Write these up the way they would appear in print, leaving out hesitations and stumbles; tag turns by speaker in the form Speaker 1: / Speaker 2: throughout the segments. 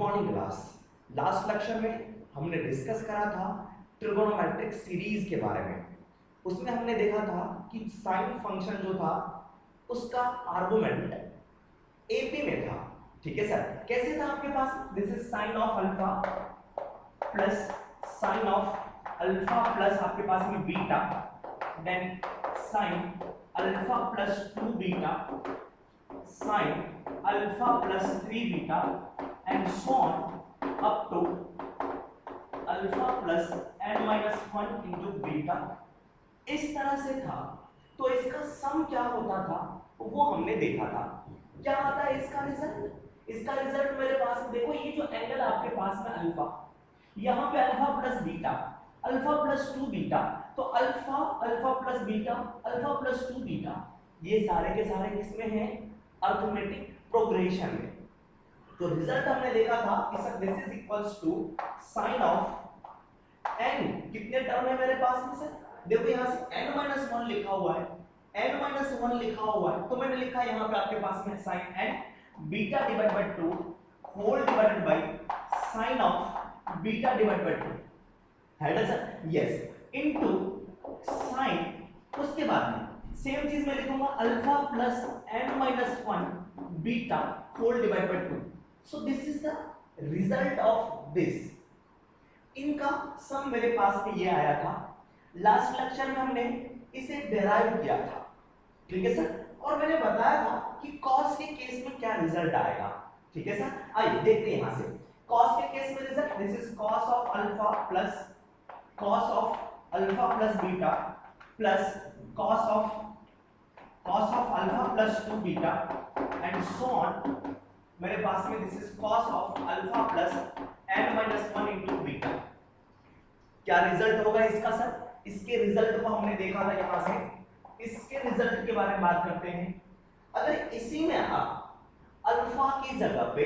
Speaker 1: Morning class. Last lecture में हमने discuss करा था ट्रिगोनोमेट्रिक सीरीज के बारे में। उसमें हमने देखा था कि साइन फंक्शन जो था उसका आर्गुमेंट एपी में था। ठीक है सर, कैसे था आपके पास? This is sine of alpha plus sine of alpha plus आपके पास में beta, then sine alpha plus 2 beta, sine alpha plus 3 beta and so on up to alpha plus n minus 1 into beta। इस तरह से था। तो इसका सम क्या होता था वो हमने देखा था। क्या आता है इसका रिजल्ट? इसका रिजल्ट मेरे पास देखो, ये जो एंगल आपके पास में अल्फा, यहाँ पे alpha plus beta, alpha plus 2 beta, तो alpha alpha plus beta, alpha plus 2 beta, ये सारे के सारे किसमें हैं? अरिथमेटिक प्रोग्रेशन में। तो रिजल्ट हमने देखा था कि sir this is equals to sine of n, कितने टर्म है मेरे पास में सर? देखो यहां से n-1 लिखा हुआ है, n-1 लिखा हुआ है, तो मैंने लिखा यहां पे आपके पास में sine n beta divide by 2 whole divided by sine of beta divide by 2 है ना सर? यस, इनटू साइन, उसके बाद में सेम चीज मैं लिखूंगा alpha plus n-1 beta whole divide by 2। So this is the result of this। इनका सम मेरे पास में ये आया था। लास्ट लेक्चर में हमने इसे डेराइव किया था, ठीक है सर, और मैंने बताया था कि cos के केस में क्या रिजल्ट आएगा। ठीक है सर, आइए देखते हैं यहां से cos के केस में result. This is cos of alpha plus beta plus cos of alpha plus 2 beta and so on. मेरे पास में this is cos of alpha plus n-1 into beta. क्या रिजल्ट होगा इसका सर? इसके रिजल्ट को हमने देखा था यहां से। इसके रिजल्ट के बारे में बात करते हैं। अगर इसी में आप अल्फा की जगह पे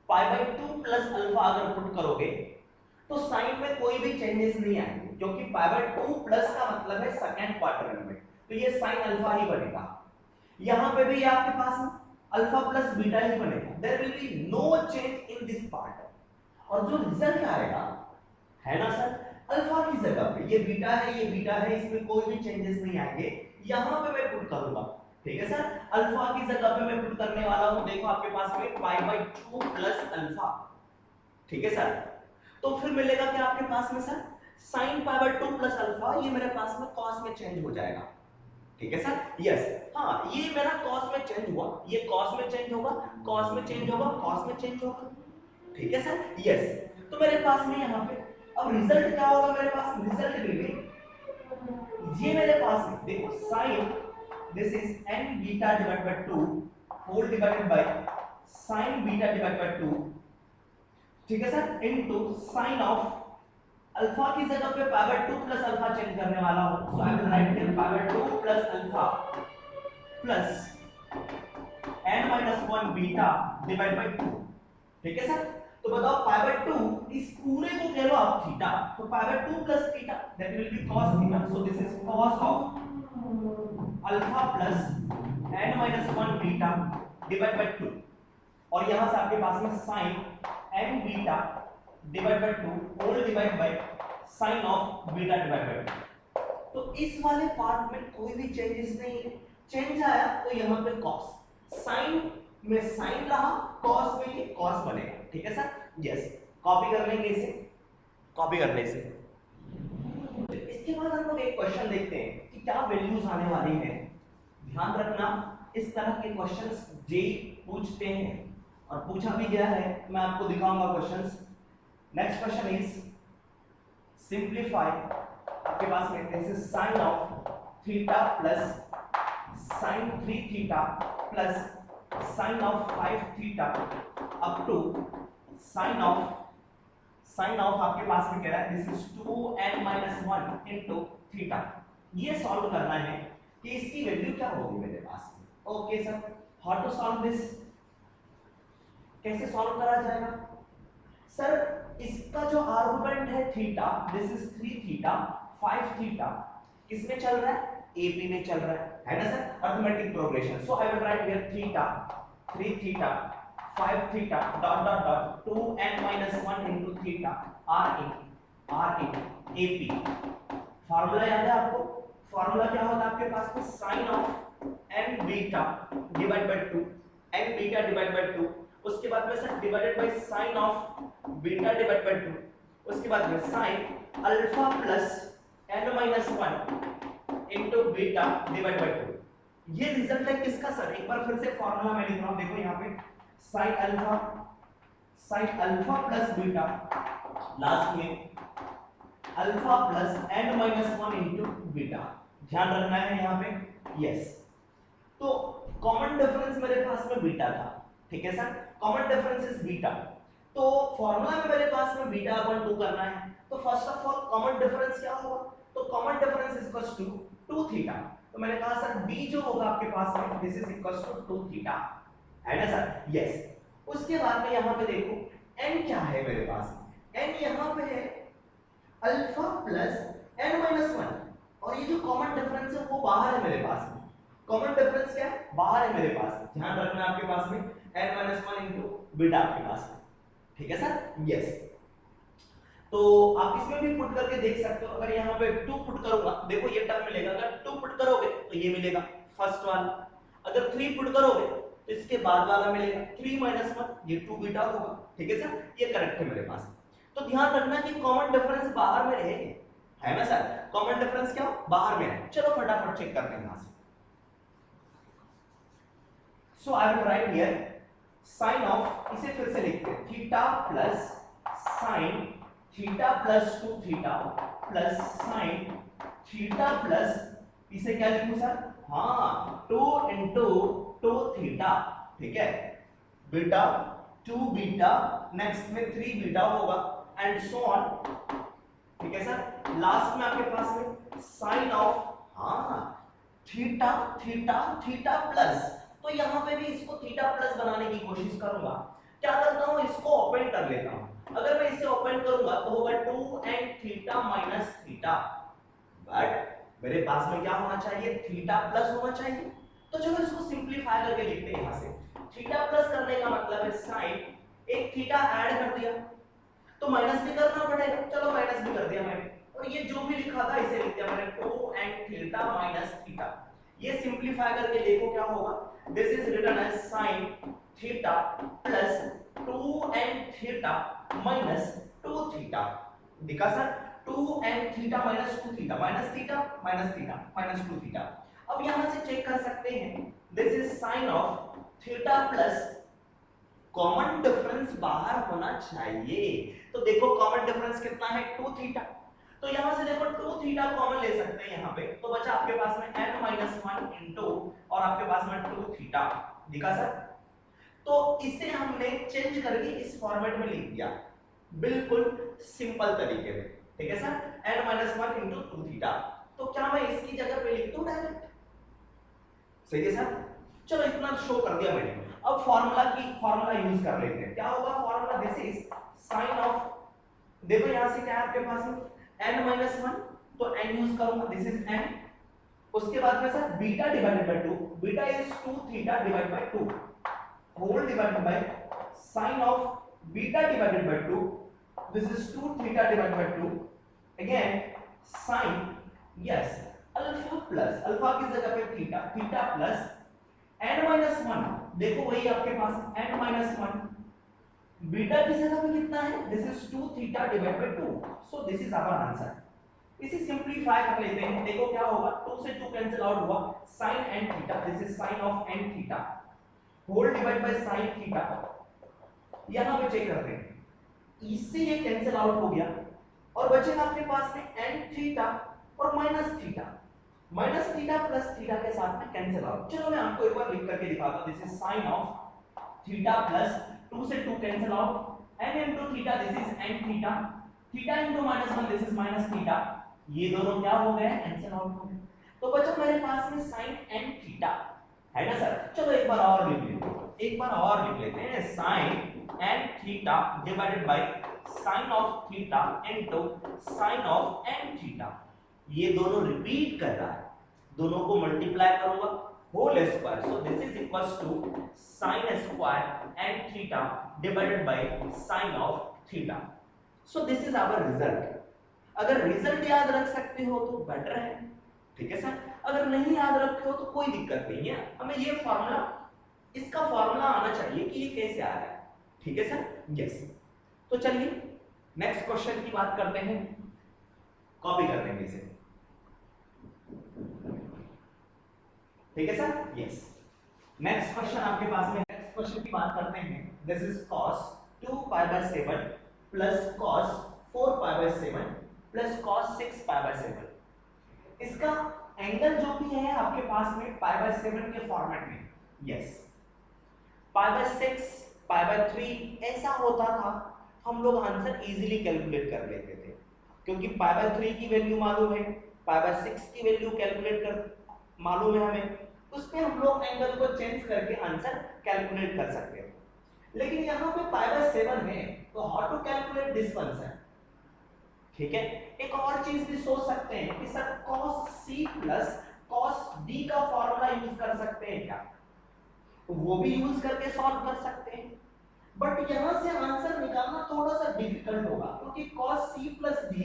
Speaker 1: π/2 प्लस अल्फा अगर पुट करोगे तो साइन में कोई भी चेंजेस नहीं आएंगे, क्योंकि π/2 प्लस का मतलब है सेकंड क्वाड्रेंट में, तो ये साइन अल्फा ही बनेगा। यहां पे भी आपके पास अल्फा प्लस बीटा ही बनेगा। There will be no change in this part. और जो रिजल्ट आएगा है ना सर, अल्फा की जगह पे ये बीटा है, इसमें कोई भी चेंजेस नहीं आएंगे। यहां पे मैं पुट करूंगा, ठीक है सर, अल्फा की जगह पे मैं पुट करने वाला हूं, देखो आपके पास में π/2 प्लस अल्फा, ठीक है सर। तो फिर मिलेगा क्या आपके पास में सर? sin π/2 प्लस अल्फा, ये मेरे पास में cos में चेंज हो जाएगा। ठीक है सर, यस, हाँ, ये मेरा cos में चेंज हुआ, ये cos में चेंज होगा, cos में चेंज होगा, cos में चेंज होगा। ठीक है सर, यस। तो मेरे पास में यहाँ पे अब रिजल्ट क्या होगा? मेरे पास रिजल्ट विल बी, ये मेरे पास में देखो sin, this is n beta divide by 2 whole divided by sin beta divide by 2, ठीक है sir, into sin of alpha की जगह पे π/2 प्लस अल्फा चेंज करने वाला हूं, so I will write here π/2 plus alpha plus n-1 beta divide by 2। ठीक है सर, तो बताओ π/2 इस पूरे को कह लो आप थीटा, तो π/2 plus theta that will be cos theta, so this is cos of alpha plus n-1 beta divide by 2, और यहां से आपके पास में sin n beta divide by 2 whole divide by sine of beta divide by 2। तो इस वाले part में कोई भी चेंजेस नहीं है। चेंज आया तो यहां पे cos, साइन में साइन रहा, cos में ये cos बनेगा। ठीक है सर, यस, कॉपी कर लेंगे इसे, कॉपी कर ले इसे। इसके बाद हम लोग एक क्वेश्चन देखते हैं कि क्या वैल्यूज आने वाली हैं। ध्यान रखना, इस तरह के क्वेश्चंस जेई पूछते हैं और पूछा भी गया है, मैं आपको दिखाऊंगा questions. Next question is simplify, आपके पास में this is sine of theta plus sine 3 theta plus sine of 5 theta up to sine of आपके पास में कह रहा है this is 2n-1 into theta. ये सॉल्व करना है कि इसकी वैल्यू क्या होगी मेरे पास में। Okay sir, how to solve this, कैसे सॉल्व करा जाएगा सर? इसका जो आर्गुमेंट है theta, this is 3 theta 5 theta, किसमें चल रहा है? एपी में चल रहा है ना sir, arithmetic progression. So I will write here theta 3 theta 5 theta dot dot dot 2n-1 into theta r in AP। Formula याद है आपको? फार्मूला क्या होता है आपके पास में? Sine of n beta divide by 2, n beta divide by 2, उसके बाद में sir divided by sine of beta divide by 2, उसके बाद में sine alpha plus n-1 into beta divide by 2। ये रिजल्ट है किसका सर? एक बार फिर से फार्मूला मैं लिख रहा हूं, देखो यहाँ पे sine alpha plus beta, last में alpha plus n-1 into beta. ध्यान रखना है यहाँ पे। यस, तो कॉमन डिफरेंस मेरे पास में बीटा था, ठीक है sir, common difference is beta. तो फॉर्मूला में मेरे पास में बीटा अपन 2 करना है, तो first of all common difference क्या होगा? तो common difference is equals to 2 theta. तो मैंने कहा सर b जो होगा आपके पास में this is equals to 2 theta, है ना सर? यस। उसके बाद में यहाँ पे देखो n क्या है मेरे पास? n यहाँ पे है अल्फा प्लस n-1, और ये जो कॉमन डिफरेंस है वो बाहर है मेरे पास में। कॉमन डिफरेंस क्या है? बाहर है मेरे पास। ध्यान रखना आपके पास में n-1 into बीटा आपके पास में, ठीक है सर? यस। तो आप इसमें भी पुट करके देख सकते हो। अगर यहाँ पे 2 पुट करूंगा, देखो ये टर्म मिलेगा। अगर 2 पुट करोगे तो ये मिलेगा फर्स्ट वाला, अगर 3 पुट करोगे तो इसके बाद वाला मिलेगा 3-1, ये 2 बीटा होगा, ठीक है सर? ये करेक्ट है मेरे पास। तो ध्यान रखना कि कॉमन डिफरेंस बाहर में रहेगा, है ना सर? कॉमन डिफरेंस क्या बाहर में है। चलो फटाफट चेक करते हैं यहां से। So I will write here sine of, इसे फिर से लिखते हैं, theta plus sine theta plus 2 theta plus sine theta plus, इसे क्या लिखूं सर? हाँ, 2 into 2 थीटा, ठीक है? बीटा 2 बीटा, नेक्स्ट में 3 बीटा होगा एंड सो ऑन, ठीक है सर? लास्ट में आपके पास में साइन ऑफ, हाँ, थीटा थीटा थीटा प्लस। तो यहां पे भी इसको थीटा प्लस बनाने की कोशिश करूंगा। क्या करता हूं, इसको ओपन कर लेता हूं। अगर मैं इसे ओपन करूंगा तो होगा 2n theta minus theta, but मेरे पास में क्या होना चाहिए? थीटा प्लस होना चाहिए। तो चलो इसको सिंपलीफाई करके लिखते हैं यहां से। थीटा प्लस करने का मतलब है साइन, एक थीटा ऐड कर दिया तो माइनस भी करना पड़ेगा, चलो माइनस भी कर दिया मैंने, और ये जो भी लिखा था इसे लिख दिया मैंने 2n थीटा माइनस थीटा। ये सिंपलीफाई करके देखो क्या होगा, this is written as sine theta plus 2n theta minus 2 theta. दिखा sir? 2n theta minus 2 theta, minus theta minus theta minus 2 theta. अब यहां से चेक कर सकते हैं, this is sine of theta plus, common difference बाहर होना चाहिए। तो देखो कॉमन डिफरेंस कितना है? 2 थीटा। तो यहां से देखो 2 थीटा कॉमन ले सकते हैं यहां पे, तो बचा आपके पास में n-1 इनटू और आपके पास में 2 थीटा। दिखा सर? तो इसे हमने चेंज करके इस फॉर्मेट में लिख दिया, बिल्कुल सिंपल तरीके में, ठीक है सर? n-1 into 2 theta. तो क्या मैं इसकी जगह पे लिख दूं डायरेक्ट? सही है सर? चलो इतना शो कर दिया मैंने। अब फार्मूला यूज कर लेते हैं। क्या होगा formula? This is sine of, देखो यहां से क्या है आपके पास में n-1, तो n यूज करूंगा, दिस इज n। उसके बाद में sir beta divided by 2, beta is 2 theta divide by 2 whole divided by sine of beta divided by 2, this is 2 theta divided by 2, again sine, yes, alpha plus, alpha की जगह पे theta, theta plus n-1, देखो वही आपके पास n-1, beta की जगह पे कितना है? This is 2 theta divide by 2, so this is our answer. इसे सिंपलीफाई कर लेते हैं, देखो क्या होगा, 2 से 2 कैंसिल आउट हुआ, sin n theta, this is sin of n theta whole divide by sin theta. यहां पे चेक करते हैं, इससे ये कैंसिल आउट हो गया और बचेगा आपके पास में n थीटा और minus theta, minus theta plus theta के साथ में कैंसिल आउट। चलो मैं आपको एक बार लिख करके दिखाता हूं, this is sin of theta plus 2 से 2 cancel out, n into theta, this is n theta, theta into -1, this is minus theta. ये दोनों क्या हो गए? कैंसिल आउट हो गए। तो बचा मेरे पास में sin n थीटा, है ना सर? चलो एक बार और लिख लेते हैं, एक बार और लिख लेते हैं, sin n theta divided by sin of theta into sin of n theta. ये दोनों रिपीट कर रहा है, दोनों को मल्टीप्लाई करूंगा whole square, so this is equals to sin square and theta divided by sine of theta. So this is our result. अगर result याद रख सकते हो तो बेटर है, ठीक है सर। अगर नहीं याद रखे हो तो कोई दिक्कत नहीं है, हमें ये फार्मूला, इसका फार्मूला आना चाहिए कि ये कैसे आ रहा है, ठीक है सर। यस, तो चलिए नेक्स्ट क्वेश्चन की बात करते हैं, कॉपी कर लेंगे इसे, ठीक है सर। यस, नेक्स्ट क्वेश्चन आपके पास में, नेक्स्ट क्वेश्चन की बात करते हैं। This is cos 2π/7 plus cos 4π/7 plus cos 6π/7। इसका एंगल जो भी है आपके पास में π/7 के फॉर्मेट में, यस, π/6 π/3 ऐसा होता था, हम लोग आंसर इजीली कैलकुलेट कर लेते थे, क्योंकि π/3 की वैल्यू मालूम है, π/6 की वैल्यू कैलकुलेट कर मालूम है हमें, उसमें हम लोग एंगल को चेंज करके आंसर कैलकुलेट कर सकते हैं। लेकिन यहाँ पे π/7 है, तो how to calculate this one sir, ठीक है। एक और चीज भी सोच सकते हैं कि sir cos c plus cos d का फॉर्मूला यूज कर सकते हैं क्या, तो वो भी यूज करके सॉल्व कर सकते हैं, बट यहां से आंसर निकालना थोड़ा सा डिफिकल्ट होगा, क्योंकि cos c plus d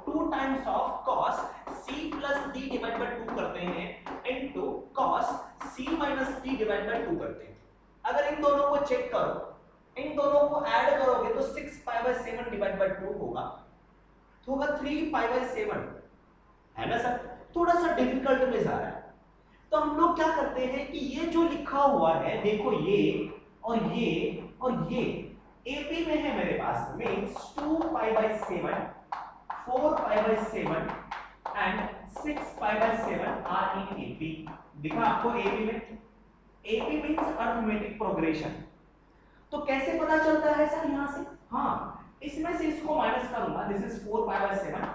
Speaker 1: 2 times of cos c plus d divide by 2 करते हैं into cos c minus d divide by 2 करते हैं। अगर इन दोनों को चेक करो, इन दोनों को ऐड करोगे तो 6π/7 डिवाइड बाय 2 होगा, तो होगा 3π/7, है ना सर। थोड़ा सा डिफिकल्ट में जा रहा है, तो हम लोग क्या करते हैं कि ये जो लिखा हुआ है, देखो ये और ये और ये AP में है मेरे पास, means 2π/7 4π/7 and 6π/7 are in AP। दिखा आपको AP में, AP मींस अरिथमेटिक प्रोग्रेशन। तो कैसे पता चलता है सर यहां से, हाँ, इसमें से इसको माइनस करूंगा, this is 4π/7,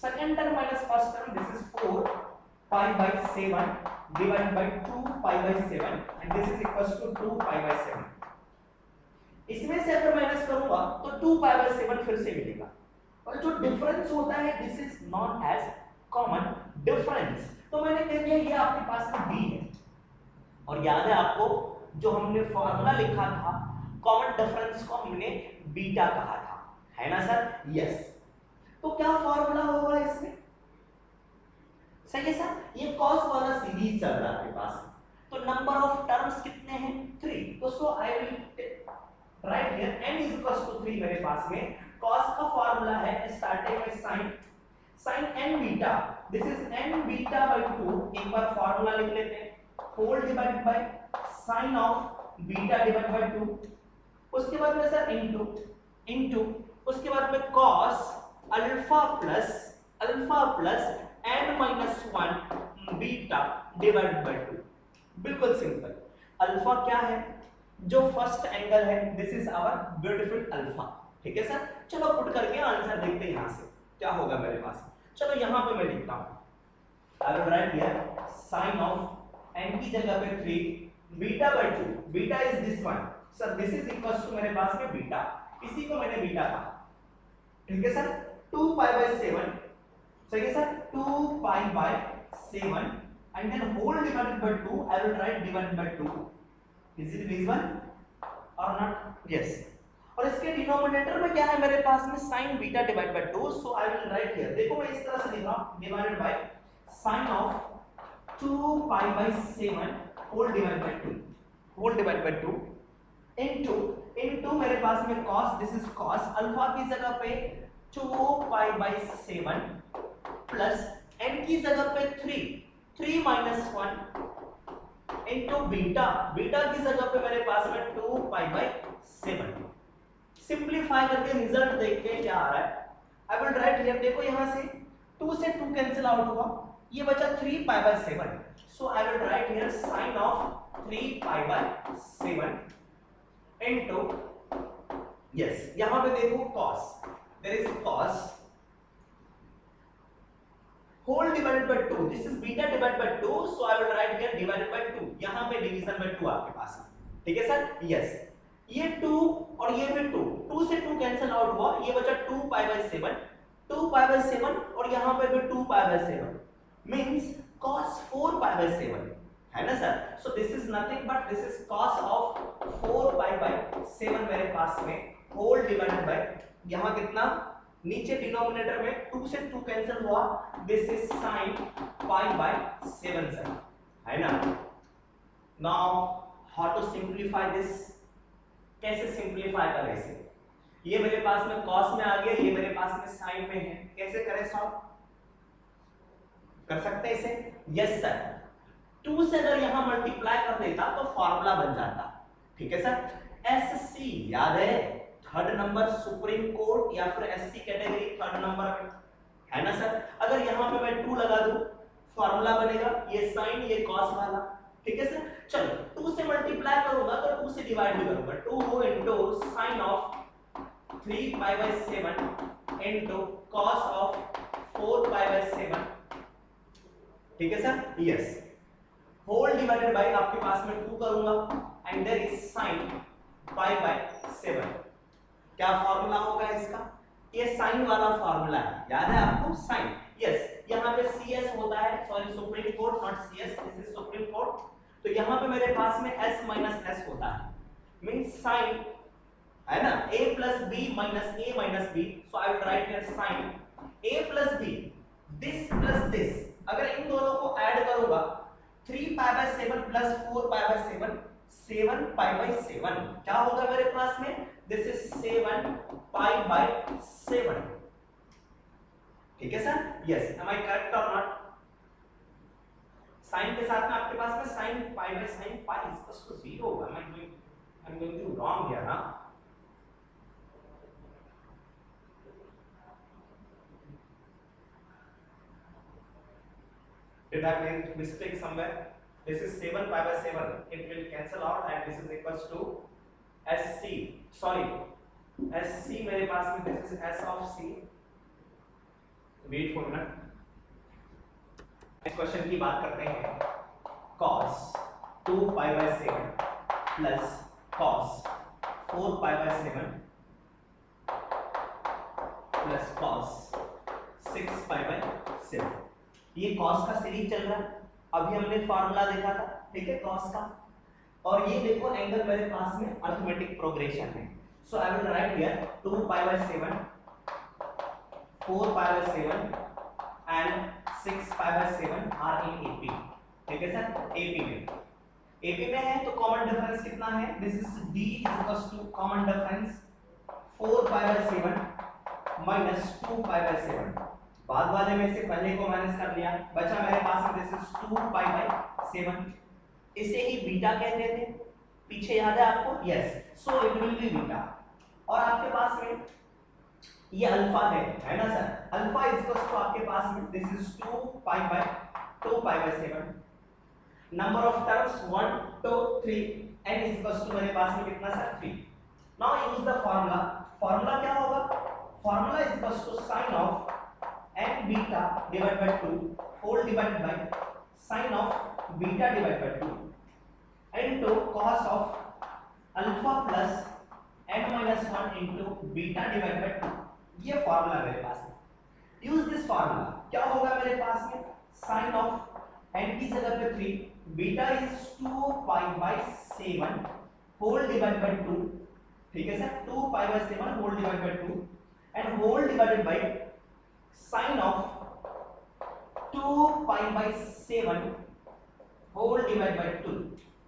Speaker 1: second term minus first term, this is 4π/7 divide by 2π/7 and this is equals to 2π/7। इसमें से अगर माइनस करूंगा तो 2π/7 फिर से मिलेगा, और जो डिफरेंस होता है this is known as common difference. तो मैंने कह दिया ये आपके पास में b है, और याद है आपको जो हमने फॉर्मूला लिखा था कॉमन डिफरेंस को हमने बीटा कहा था, है ना सर। यस, तो क्या फॉर्मूला होगा इसमें, सही है सर। ये cos वाला सीरीज चल रहा है आपके पास, तो नंबर ऑफ टर्म्स कितने हैं, 3, तो so I will write here n is equals to 3। मेरे पास में cos का फॉर्मूला है स्टार्टिंग में sin n बीटा, this is n beta by 2, एक बार फॉर्मूला लिख लेते हैं, whole divide by sin of beta divide by 2, उसके बाद में सर इनटू उसके बाद में cos alpha plus n minus 1 beta divide by 2। बिल्कुल सिंपल। अल्फा क्या है, जो फर्स्ट एंगल है, this is our beautiful alpha, ठीक है सर। चलो पुट करके आंसर देखते हैं यहां से क्या होगा मेरे पास। चलो यहां पे मैं लिखता हूं, I will write here sin of n की जगह पे 3 beta by 2, beta is this one sir, this is equals to मेरे पास में बीटा, इसी को मैंने बीटा कहा, ठीक है सर। 2π/7, सही है sir, 2π/7 and then whole divided by 2, I will write divided by 2, is it this one or not, yes। और इसके डिनोमिनेटर में क्या है मेरे पास में sin beta divide by 2, so I will write here, देखो मैं इस तरह से लिख रहा हूं, divided by sin of 2π/7 whole divided by 2, whole divided by 2 into मेरे पास में cos, this is cos, alpha की जगह पे 2π/7 प्लस n की जगह पे 3 माइनस 1 इनटू बीटा की जगह पे मेरे पास में 2π/7। सिंपलीफाई करके रिजल्ट देखते हैं क्या आ रहा है। आई विल राइट हियर, देखो यहां से 2 से 2 कैंसिल आउट हुआ, ये बचा 3π/7, so I will write here sin of 3π/7 into, yes, यहां पे देखो cos, there is cos whole divided by 2, this is beta divided by 2, so I will write here divided by 2, यहां पे डिवीजन by 2 आपके पास है, ठीक है सर। यस, ये 2 और ये भी 2 से 2 कैंसिल आउट हुआ, ये बचा 2π/7 और यहां पे भी 2π/7 मींस cos 4π/7, है ना sir. So this is nothing but this is cos of 4 पाई/7 मेरे पास में होल डिवाइडेड बाय, यहाँ कितना नीचे डिनोमिनेटर में 2 से 2 कैंसिल हुआ, दिस इज sin पाई/7 सर, है ना। Now how to simplify this, कैसे सिंप्लीफाई करें इसे, ये मेरे पास में cos में आ गया, ये मेरे पास में sin में है, कैसे करें सॉल्व, कर सकते हैं इसे, यस सर। 2 से अगर यहां मल्टीप्लाई कर देता तो फॉर्मूला बन जाता, ठीक है सर। एससी याद है, थर्ड नंबर सुप्रीम कोर्ट या फिर एससी कैटेगरी थर्ड नंबर में, है ना सर। अगर यहां पे मैं 2 लगा दूं फॉर्मूला बनेगा ये sin ये cos वाला, ठीक है सर। चलो 2 से मल्टीप्लाई करूंगा तो 2 से डिवाइड भी करूंगा, 2 into sin ऑफ 3 पाई/7 into cos ऑफ 4 पाई/7, ठीक है sir, yes. Whole divided by आपके पास में 2 करूंगा एंड देयर इज sin पाई/7, क्या फॉर्मूला होगा इसका, ये sin वाला फॉर्मूला है, याद है आपको sin, यस। यहाँ पे cs होता है, sorry supreme court not cs, this is supreme court, तो यहाँ पे मेरे पास में s माइनस s होता है, मींस sin, है ना, a plus b minus a minus b, so I will write here sin a plus b, this plus this, अगर इन दोनों को ऐड करूंगा 3 पाई/7 plus 4 पाई/7, 7 पाई/7, क्या होगा मेरे पास में, दिस इज 7 पाई/7, ठीक है sir, yes. Am I correct और नॉट, साइन के साथ में आपके पास में sin पाई/sin पाई इज टू 0 होगा, I am going to wrong here, हां। Did I make mistake somewhere? This is 7 pi/7. It will cancel out and this is equals to SC. Sorry, SC मेरे पास में this is S of C. Wait for a minute. Next question की बात करते हैं. Cos 2 pi/7 plus cos 4 pi/7 plus cos 6 pi/7. ये cos का series चल रहा है, अभी हमने फार्मूला देखा था, ठीक है, cos का, और ये देखो एंगल मेरे पास में अरिथमेटिक प्रोग्रेशन है, so I will write here 2 pi 4 pi and 6 pi are in AP, ठीक है सर, एपी में है तो कॉमन डिफरेंस कितना है, this is d equals to common difference 4 pi minus 2 pi, बाद वाले में से पहले को माइनस कर लिया, बचा मेरे पास में दिस इज 2 पाई/7, इसे ही बीटा कहते थे, पीछे याद है आपको, yes. So it will be beta, और आपके पास में ये अल्फा है ना sir, alpha is equals to आपके पास में this is 2 pi, number of terms 1 2 3 and is equals to मेरे पास में कितना sir 3। Now use the formula, formula क्या होगा, formula is equals to sin of n beta divided by 2 whole divided by sin of beta divided by 2 into cos of alpha plus n minus 1 into beta divided by 2, ये formula मेरे पास है। Use this formula, क्या होगा मेरे पास में, sin of n की जगह पे 3, beta is 2 pi whole divided by 2, ठीक है sir, 2 pi whole divided by 2 and whole divided by sin of 2 pi whole divided by 2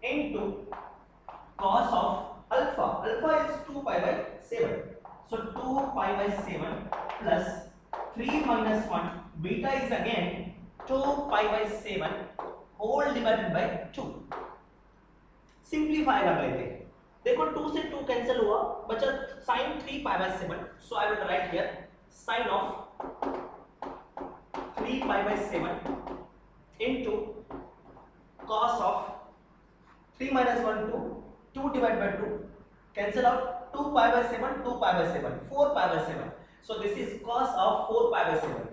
Speaker 1: into cos of alpha, alpha is 2 pi/7, so 2 pi/7 plus 3 minus 1, beta is again 2 pi/7 whole divided by 2, simplify कर लेते हैं, देखो 2 से 2 cancel हुआ, बचा sin 3 pi/7, so I will write here sin of 3 pi/7 into cos of 3 minus 1 2 divided by 2 cancel out, 2 pi/7 2 pi/7 4 pi/7, so this is cos of 4 pi/7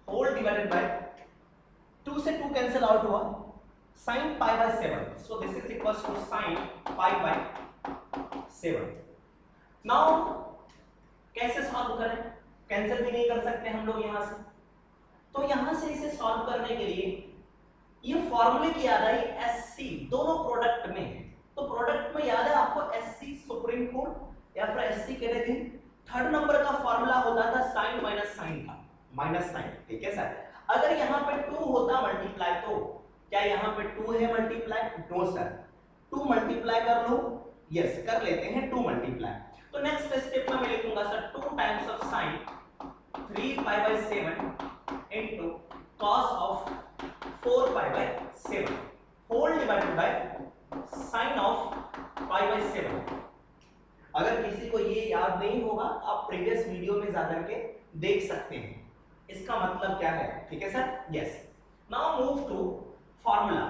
Speaker 1: whole divided by 2 से 2 cancel out हुआ, sin pi/7, so this is equals to sin pi/7। now कैसे solve करें, cancel भी नहीं कर सकते हम लोग यहां से, तो यहां से इसे सॉल्व करने के लिए ये फॉर्मूले की याद आई, SC दोनों प्रोडक्ट में है, तो प्रोडक्ट में याद है आपको SC सुप्रीम कोड या फिर SC कह देते हैं। थर्ड नंबर का फॉर्मूला होता था साइन माइनस साइन का, माइनस साइन, ठीक है सर। अगर यहाँ पे 2 होता मल्टीप्लाई, तो क्या यहाँ पे 2 है मल्टीप्लाई? नो सर, 2 मल्टीप्लाई कर लो, यस कर लेते हैं 2 मल्टीप्लाई। तो नेक्स्ट स्टेप में मैं लिखूंगा sir 2 times of sine 3π/7 into cos of 4π/7 whole divided by sine of π/7। अगर किसी को ये याद नहीं होगा आप प्रीवियस वीडियो में जाकर के देख सकते हैं इसका मतलब क्या है, ठीक है sir. Yes, now move to formula.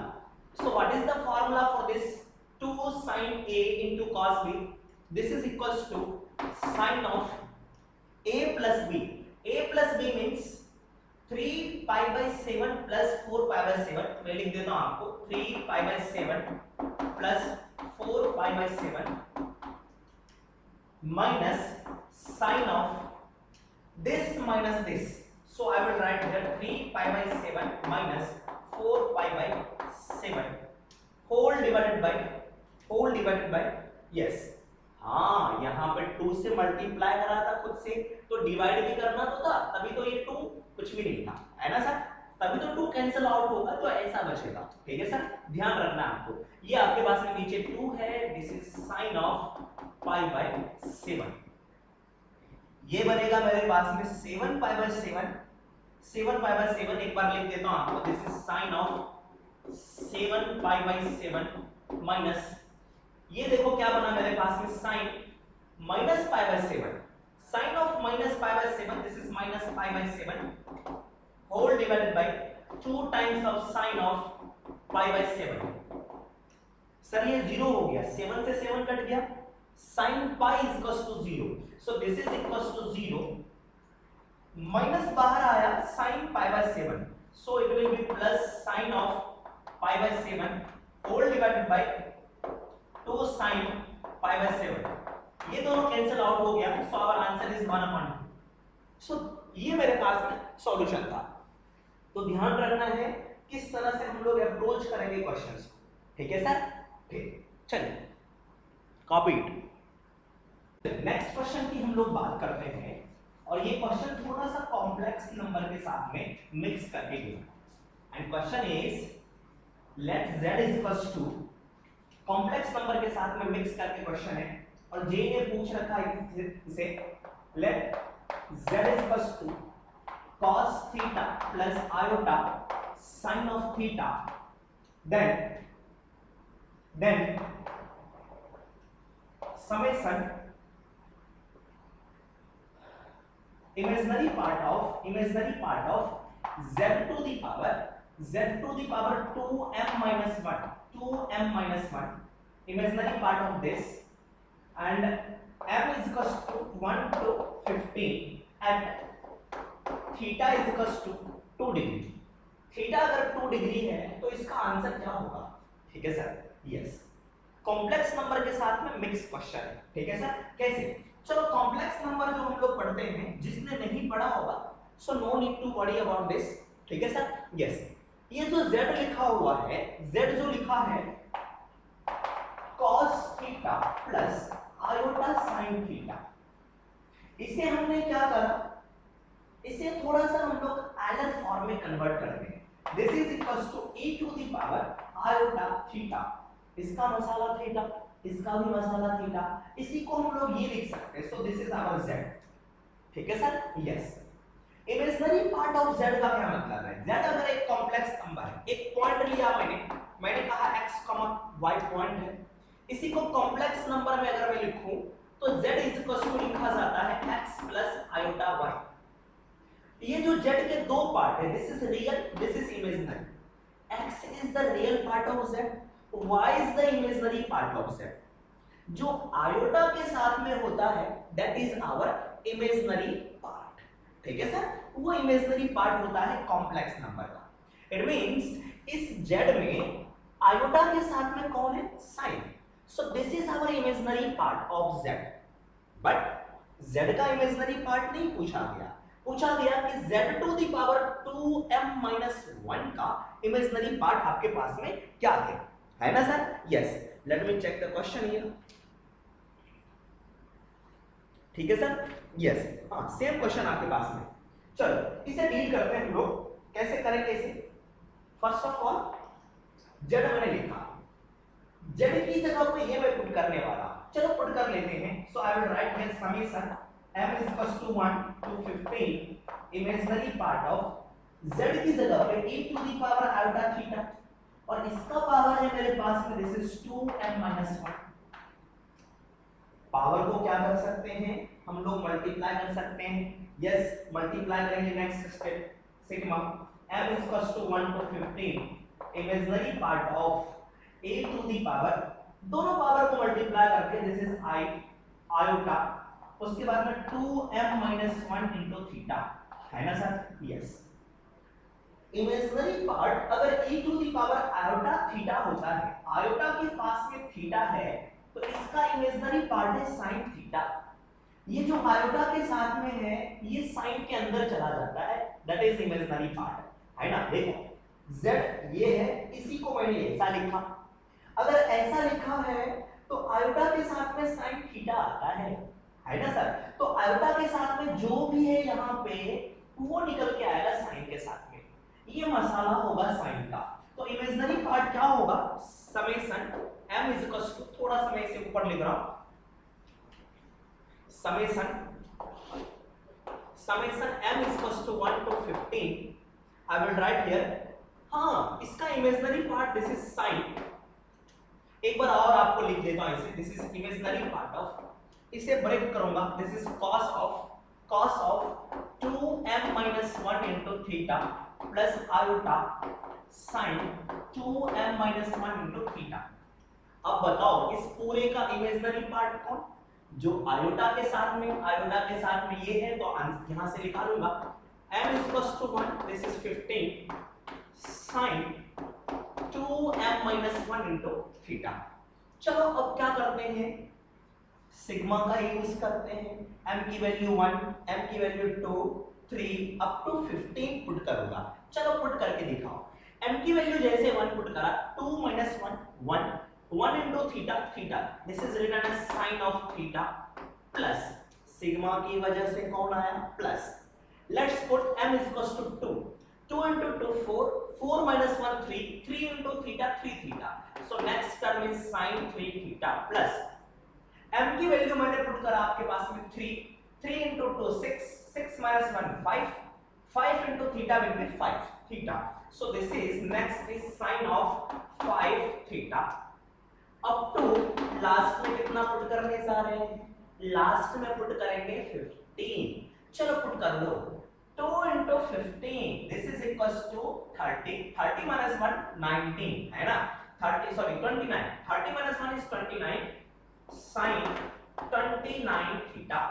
Speaker 1: So what is the formula for this 2 sin a into cos b? This is equals to sin of a plus b. a plus b means 3π/7 plus 4π/7। मैं लिख देता हूं आपको 3π/7 plus 4π/7 minus sin of this minus this. So I will write here 3π/7 minus 4π/7 whole divided by yes, हाँ यहाँ पे 2 से multiply करा था खुद से, तो डिवाइड भी करना तो था, तभी तो ये 2 कुछ भी नहीं था, है ना सर, तभी तो 2 कैंसिल आउट होगा, तो ऐसा बचेगा, ठीक है सर, ध्यान रखना आपको। ये आपके पास में नीचे 2 है, दिस इज साइन ऑफ π/7, ये बनेगा मेरे पास में 7π/7, 7π/7 एक बार लिख देता हूं आपको, this is sine of 7π/7 minus, ये देखो क्या बना मेरे पास में sine minus π/7, sine of minus π/7, this is minus π/7 whole divided by 2 times of sine of π/7। Sir ये 0 हो गया, 7 से 7 कट गया, sin pi is equals to 0, so this is equals to 0, minus बाहर आया sin π/7, so it will be plus sin of π/7 whole divided by 2 sin π/7। ये दोनों cancel out हो गया, so our answer is 1/2। so ये मेरे पास में सॉल्यूशन था। तो ध्यान रखना है किस तरह से हम लोग अप्रोच करेंगे क्वेश्चंस को, ठीक है सर, ठीक, चलिए कॉपी इट। नेक्स्ट क्वेश्चन की हम लोग बात करते हैं, और ये क्वेश्चन थोड़ा सा कॉम्प्लेक्स नंबर के साथ में मिक्स करके दिया, and question is let z is equals to, complex number के साथ में मिक्स करके क्वेश्चन है, और जे ने पूछ रखा है इसे let z is equals to cos theta plus iota sin of theta, then summation imaginary part of z to the power 2m minus 1 imaginary part of this, and m is equals to 1 to 15 at theta is equals to 2 degree. Theta अगर 2 degree है तो इसका answer क्या होगा, ठीक है sir, yes, complex number के साथ में मिक्स क्वेश्चन है, ठीक है सर। कैसे, चलो कॉम्प्लेक्स नंबर जो हम लोग पढ़ते हैं, जिसने नहीं पढ़ा होगा so no need to worry about this, ठीक है सर, यस। ये जो z लिखा हुआ है, z जो लिखा है cos theta plus iota sin theta, इसे हमने क्या करा, इसे थोड़ा सा हम लोग एलर फॉर्म में कन्वर्ट कर दें। This is equals to e to the power iota theta, इसका मसाला थीटा, इसका भी मसाला थीटा, इसी को हम लोग ये लिख सकते हैं, so this is our z, ठीक है sir, yes. Imaginary part of z का क्या मतलब है, z अगर एक कॉम्प्लेक्स नंबर है, एक पॉइंट लिया मैंने कहा x, y पॉइंट है, इसी को कॉम्प्लेक्स नंबर में अगर मैं लिखूं तो z इज इक्वल टू लिखा जाता है x प्लस आयोटा y। ये जो z के दो पार्ट है, this is real, this is imaginary, x is the real part of z, y is the imaginary part of z। जो आयोटा के साथ में होता है that is our imaginary part, ठीक है सर, वो इमेजिनरी पार्ट होता है कॉम्प्लेक्स नंबर का। इट मींस इस z में आयोटा के साथ में कौन है, sine, so this is our imaginary part of z, but z का इमेजिनरी पार्ट नहीं पूछा गया, पूछा गया कि z to the power 2m-1 का इमेजिनरी पार्ट आपके पास में क्या है ना sir? Yes, let me check the question here. ठीक है सर? यस, हाँ सेम क्वेश्चन आपके पास में। चलो इसे डील करते हैं हम लोग, कैसे करेंगे इसे। फर्स्ट ऑफ ऑल z मैंने लिखा, z की जगह पे ये मैं पुट करने वाला, चलो पुट कर लेते हैं। So I will write here summation m is equals to 1 to 15 imaginary part of z की जगह पे e to the power iota theta, और इसका पावर है मेरे पास में दिस इज 2m-1। पावर को क्या कर सकते हैं हम लोग, मल्टीप्लाई कर सकते हैं। यस, मल्टीप्लाई करेंगे। Next step, sigma m is equals to 1 to 15 imaginary part of a to the power, दोनों पावर को मल्टीप्लाई करके दिस इज i आयोटा, उसके बाद में 2m-1 इनटू थीटा, है ना सर? यस, इमेजिनरी पार्ट अगर e to the power iota theta होता है, आयोटा के पास में थीटा है, तो इसका इमेजिनरी पार्ट है sin थीटा। ये जो आयोटा के साथ में है ये sin के अंदर चला जाता है, दैट इज इमेजिनरी पार्ट, है ना? देखो z ये है, इसी को मैंने ऐसा लिखा। अगर ऐसा लिखा है तो आयोटा के साथ में sin थीटा आता है ना सर? तो आयोटा के साथ में जो भी है यहाँ पे वो निकल के आएगा sin के साथ में, ये मसाला होगा sin का। तो इमेजिनरी पार्ट क्या होगा, summation m is equal to, थोड़ा सा मैं इसे ऊपर लिख रहा हूं, summation m is equal to 1 to 15, I will write here. हाँ, इसका imaginary part this is sin, एक बार और आपको लिख देता हूं इसे, this is imaginary part of, इसे ब्रेक करूंगा, this is cos of 2m-1 into theta plus iota sin 2m-1 into theta. अब बताओ इस पूरे का इमेजिनरी पार्ट कौन, जो आयोटा के साथ में ये है, तो यहां से निकालूंगा m is equals to 1, this is 15 sin 2m-1 into theta. चलो अब क्या करते हैं, सिग्मा का यूज करते हैं, m की वैल्यू 1, m की वैल्यू 2, 3 अप टू 15 पुट करूंगा। चलो पुट करके दिखाओ। m की वैल्यू जैसे 1 पुट करा, 2 - 1 1 into theta, this is written as sin of theta plus sigma की वजह से कौन आया plus. Let's put m is equals to 2, 2 into 2 4, 4 - 1 3, 3 into theta 3 theta, so next term is sin 3 theta plus m की value मैंने put करा आपके पास में 3, 3 into 2 6, 6 - 1 5, 5 into theta will be 5 theta, so this is next is sin of 5 theta up to last में कितना put करने जा रहे हैं, लास्ट में पुट करेंगे 15। चलो पुट कर लो, 2 into 15 this is equals to 30, 30 minus 1 19, है ना? 30 sorry 29, 30 minus 1 is 29 sin 29 theta.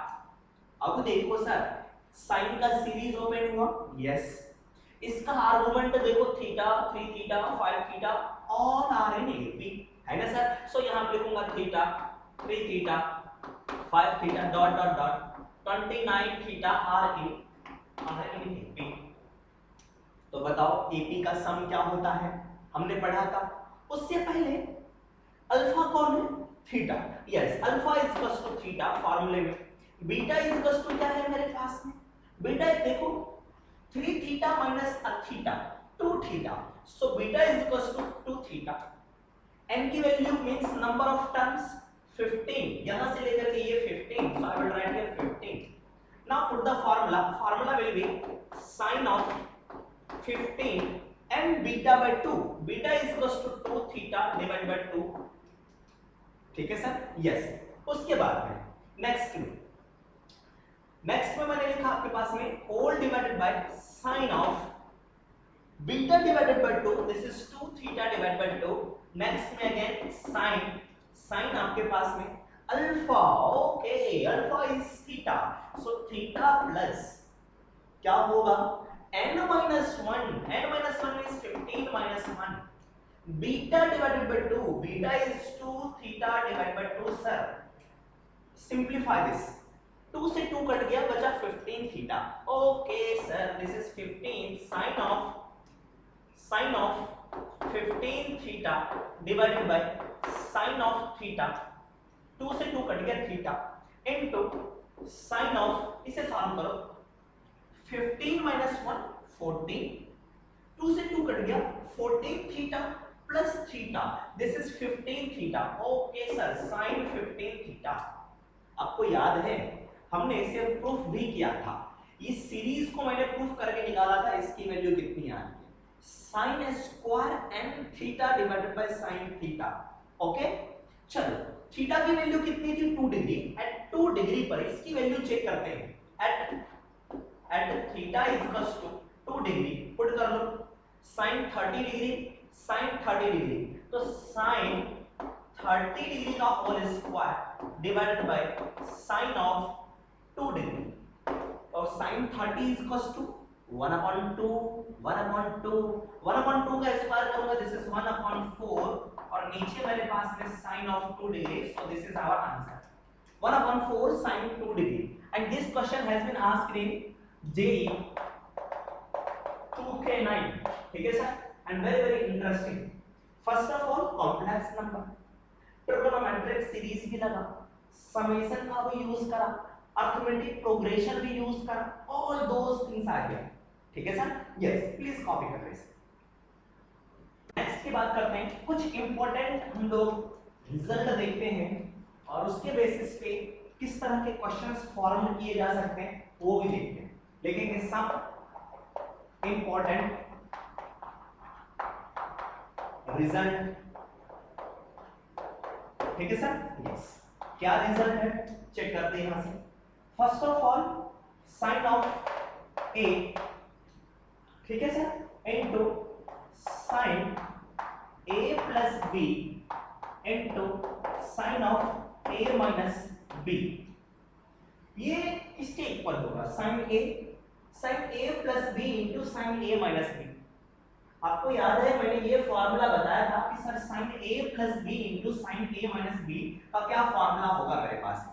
Speaker 1: अब देखो सर sin का सीरीज ओपन हुआ, यस, इसका आर्गुमेंट देखो theta 3 theta 5 theta all are in AP, है ना सर? सो यहां पे लिखूंगा theta 3 theta 5 theta dot dot dot 29 theta are in AP. तो बताओ एपी का सम क्या होता है, हमने पढ़ा था। उससे पहले अल्फा कौन है, theta. Yes, alpha is equal to theta फार्मूले में, बीटा इज इक्वल टू क्या है मेरे पास में, बीटा देखो 3 theta minus theta 2 theta, so beta is equal to 2 theta. n की value means number of terms 15, यहां से लेकर के ये 15, so I will write here 15. Now put the formula will be sin of 15 and beta by 2, beta is equals to 2 theta divided by 2, ठीक है sir? Yes, उसके बाद में नेक्स्ट में मैंने लिखा आपके पास में whole divided by sin of beta divided by 2, this is 2 theta divided by 2। Next में अगेन sin आपके पास में alpha, okay alpha is theta, so theta plus क्या होगा n - 1 is 15 - 1 beta divided by 2, beta is 2 theta divided by 2 sir. Simplify this,
Speaker 2: 2 से 2 cut गया, बचा 15 theta. Okay sir, this is 15 sine of 15 theta divided by sine of theta, 2 से 2 cut गया theta, into sine of, इसे solve करो, 15 minus 1 14, 2 से 2 cut गया 14 theta plus theta, this is 15 theta. Okay sir, sine 15 theta. आपको याद है हमने इसे प्रूफ भी किया था, इस सीरीज को मैंने प्रूफ करके निकाला था, इसकी वैल्यू कितनी आ रही है, sine square n theta divided by sine theta. Okay चलो, थीटा की वैल्यू कितनी थी 2 डिग्री, एट 2 डिग्री पर इसकी वैल्यू चेक करते हैं, at theta equals to 2 degree put कर लो, साइन 30 डिग्री, साइन 30 डिग्री, तो साइन 30 डिग्री का whole square divided by sine of 2 degree, और साइन 30 इक्वल्स टू 1/2, 1/2, 1/2 का स्क्वायर करूंगा, दिस इज 1/4, और नीचे मेरे पास में sine of 2 degree, so this is our answer 1/4 sin 2 degree, and this question has been asked in JEE 2K9, ठीक है sir, and very interesting। First of all complex number, trigonometric series भी लगा, summation का भी use करा, arithmetic progression भी use करा, all those things आ गया, ठीक है सर। यस, प्लीज कॉपी कर लीजिए। नेक्स्ट की बात करते हैं, कुछ इंपॉर्टेंट हम लोग रिजल्ट देखते हैं और उसके बेसिस पे किस तरह के क्वेश्चंस फॉर्म किए जा सकते हैं वो भी देखते हैं, लेकिन सम इंपॉर्टेंट रिजल्ट, ठीक है सर। यस, क्या रिजल्ट है चेक करते हैं यहां से। First of all sine of a, ठीक है sir, into sine a plus b into sine of a minus b, ये किसके इक्वल होगा, sine a plus b into sine a minus b. आपको याद है मैंने ये फॉर्मूला बताया था कि sir sine a plus b into sine a minus b का क्या फॉर्मूला होगा मेरे पास।